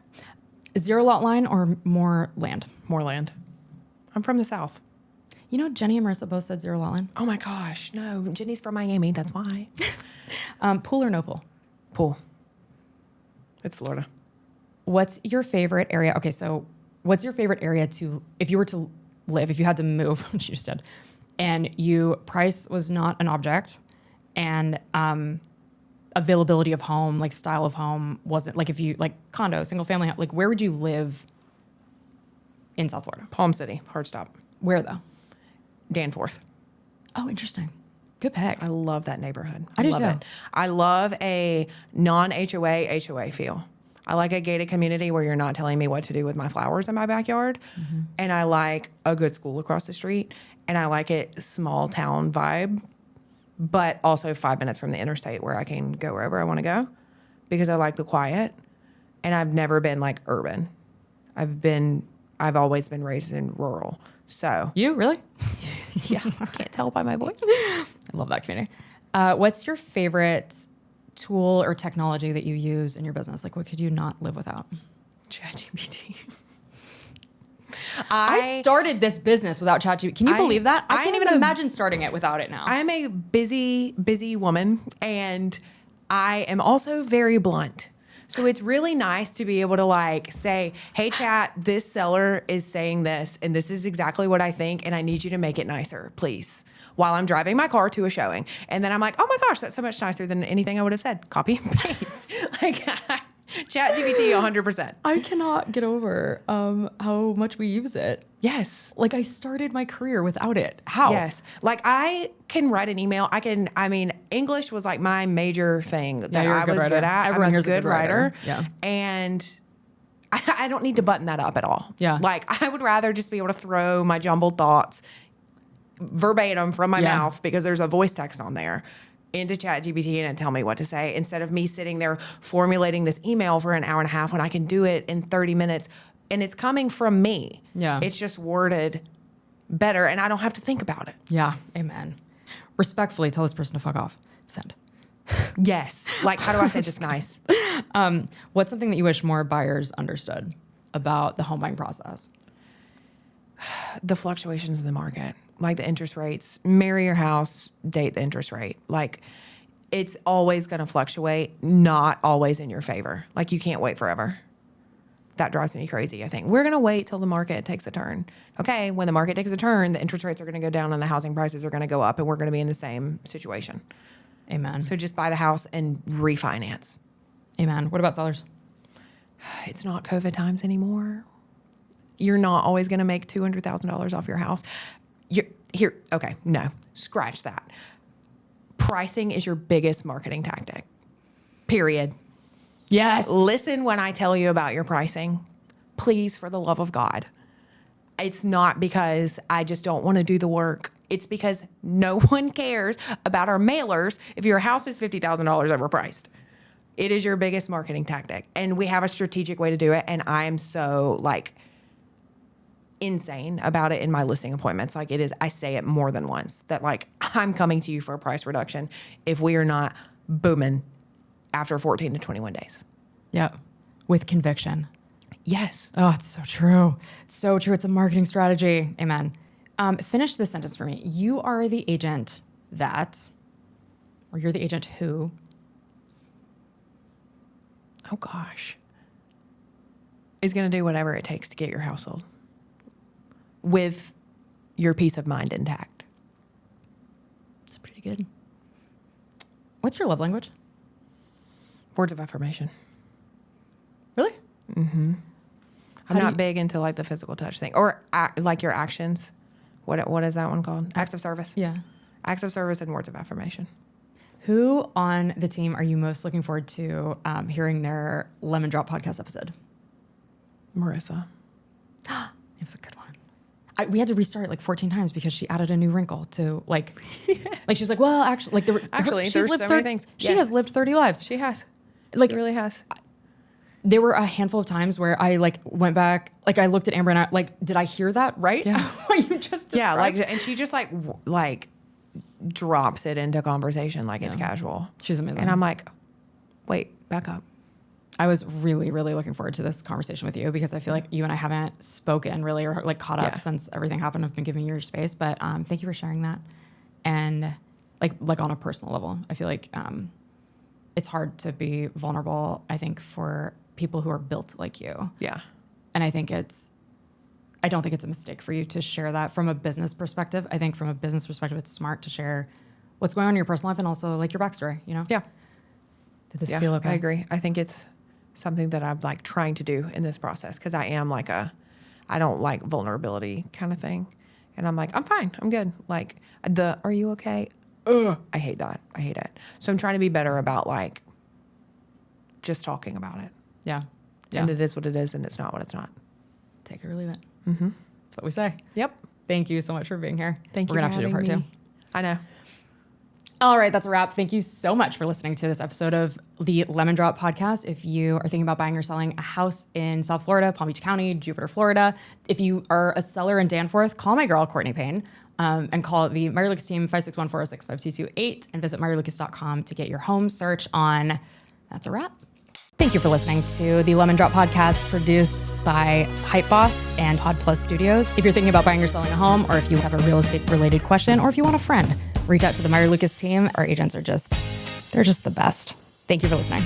Speaker 1: Zero lot line or more land?
Speaker 3: More land. I'm from the South.
Speaker 1: You know, Jenny and Marissa both said zero lot line.
Speaker 3: Oh my gosh. No, Jenny's from Miami. That's why.
Speaker 1: Pool or no pool?
Speaker 3: Pool. It's Florida.
Speaker 1: What's your favorite area? Okay, so what's your favorite area to, if you were to live, if you had to move, which you just did, and price was not an object, and availability of home, like style of home wasn't, like if you, like condo, single family, like where would you live in South Florida?
Speaker 3: Palm City. Hard stop.
Speaker 1: Where though?
Speaker 3: Danforth.
Speaker 1: Oh, interesting. Good pick.
Speaker 3: I love that neighborhood.
Speaker 1: I do
Speaker 3: love
Speaker 1: too.
Speaker 3: it. I love a non-HOA feel. I like a gated community where you're not telling me what to do with my flowers in my backyard.
Speaker 1: Mm-hmm.
Speaker 3: And I like a good school across the street. And I like it small town vibe, but also 5 minutes from the interstate where I can go wherever I want to go because I like the quiet. And I've never been like urban. I've always been raised in rural. So
Speaker 1: You really?
Speaker 3: yeah, can't tell by my voice.
Speaker 1: I love that community. What's your favorite tool or technology that you use in your business? Like, what could you not live without?
Speaker 3: ChatGPT.
Speaker 1: I started this business without ChatGPT. Can you believe that? I can't
Speaker 3: I
Speaker 1: even
Speaker 3: am a-
Speaker 1: imagine starting it without it now.
Speaker 3: I'm a busy woman, and I am also very blunt. So it's really nice to be able to like say, hey, chat, this seller is saying this, and this is exactly what I think, and I need you to make it nicer, please, while I'm driving my car to a showing. And then I'm like, oh my gosh, that's so much nicer than anything I would have said. Copy and paste. Like, ChatGPT 100%.
Speaker 1: I cannot get over how much we use it.
Speaker 3: Yes.
Speaker 1: Like, I started my career without it. How?
Speaker 3: Yes. Like I can write an email. English was like my major thing that
Speaker 1: you're a
Speaker 3: I
Speaker 1: good
Speaker 3: was
Speaker 1: writer.
Speaker 3: good at.
Speaker 1: Everyone
Speaker 3: I'm a
Speaker 1: here's a
Speaker 3: good
Speaker 1: good writer.
Speaker 3: writer.
Speaker 1: Yeah.
Speaker 3: And I don't need to button that up at all.
Speaker 1: Yeah.
Speaker 3: Like I would rather just be able to throw my jumbled thoughts verbatim from my
Speaker 1: Yeah.
Speaker 3: mouth because there's a voice text on there into ChatGPT and it tell me what to say instead of me sitting there formulating this email for an hour and a half when I can do it in 30 minutes and it's coming from me.
Speaker 1: Yeah.
Speaker 3: It's just worded better and I don't have to think about it.
Speaker 1: Yeah. Amen. Respectfully, tell this person to fuck off. Send.
Speaker 3: Yes. Like, how do I say this nice?
Speaker 1: What's something that you wish more buyers understood about the home buying process?
Speaker 3: The fluctuations in the market, like the interest rates. Marry your house, date the interest rate. Like, it's always going to fluctuate, not always in your favor. Like, you can't wait forever. That drives me crazy, I think. We're going to wait till the market takes a turn. Okay, when the market takes a turn, the interest rates are going to go down and the housing prices are going to go up, and we're going to be in the same situation.
Speaker 1: Amen.
Speaker 3: So just buy the house and refinance.
Speaker 1: Amen. What about sellers?
Speaker 3: It's not COVID times anymore. You're not always going to make $200,000 off your house. Okay, no, scratch that. Pricing is your biggest marketing tactic, period.
Speaker 1: Yes.
Speaker 3: Listen when I tell you about your pricing, please, for the love of God. It's not because I just don't want to do the work. It's because no one cares about our mailers if your house is $50,000 overpriced. It is your biggest marketing tactic. And we have a strategic way to do it. And I am so insane about it in my listing appointments. Like, it is, I say it more than once that I'm coming to you for a price reduction if we are not booming after 14 to 21 days.
Speaker 1: Yep. With conviction.
Speaker 3: Yes.
Speaker 1: Oh, it's so true. It's so true. It's a marketing strategy. Amen. Finish this sentence for me. You are the agent that, or you're the agent who.
Speaker 3: Oh gosh. Is going to do whatever it takes to get your house sold with your peace of mind intact.
Speaker 1: It's pretty good. What's your love language?
Speaker 3: Words of affirmation.
Speaker 1: Really?
Speaker 3: I'm not big into the physical touch thing or your actions. What is that one called? Acts of service.
Speaker 1: Yeah.
Speaker 3: Acts of service and words of affirmation.
Speaker 1: Who on the team are you most looking forward to hearing their Lemon Drop podcast episode?
Speaker 3: Marissa.
Speaker 1: It was a good one. We had to restart it 14 times because she added a new wrinkle to she was like, well, actually,
Speaker 3: There's so many things.
Speaker 1: She has lived 30 lives.
Speaker 3: She has.
Speaker 1: She
Speaker 3: really has.
Speaker 1: There were a handful of times where I went back, I looked at Amber and I did I hear that right?
Speaker 3: Yeah.
Speaker 1: What you just described?
Speaker 3: Yeah, and she just drops it into conversation it's casual.
Speaker 1: She's amazing.
Speaker 3: And I'm like, wait, back up.
Speaker 1: I was really, really looking forward to this conversation with you because I feel like you and I haven't spoken really or caught up since everything happened. I've been giving you your space, but thank you for sharing that. And on a personal level, I feel like it's hard to be vulnerable, I think, for people who are built like you.
Speaker 3: Yeah.
Speaker 1: And I don't think it's a mistake for you to share that from a business perspective. I think from a business perspective, it's smart to share what's going on in your personal life and also your backstory,
Speaker 3: Yeah.
Speaker 1: Did this feel okay?
Speaker 3: I agree. I think it's something that I'm trying to do in this process because I am I don't like vulnerability kind of thing. And I'm I'm fine. I'm good. Are you okay? I hate that. I hate it. So I'm trying to be better about just talking about it.
Speaker 1: Yeah.
Speaker 3: And it is what it is and it's not what it's not.
Speaker 1: Take it or leave it. Mm-hmm. That's what we say.
Speaker 3: Yep.
Speaker 1: Thank you so much for being here.
Speaker 3: Thank you.
Speaker 1: We're going to have to do part two.
Speaker 3: I know.
Speaker 1: All right, that's a wrap. Thank you so much for listening to this episode of the Lemon Drop podcast. If you are thinking about buying or selling a house in South Florida, Palm Beach County, Jupiter, Florida, if you are a seller in Danforth, call my girl, Courtney Payne, and call the Meyer Lucas Team, 561-406-5228, and visit meyerlucas.com to get your home search on. That's a wrap. Thank you for listening to the Lemon Drop podcast produced by Hype Boss and Pod Plus Studios. If you're thinking about buying or selling a home, or if you have a real estate related question, or if you want a friend, reach out to the Meyer Lucas team. Our agents are they're just the best. Thank you for listening.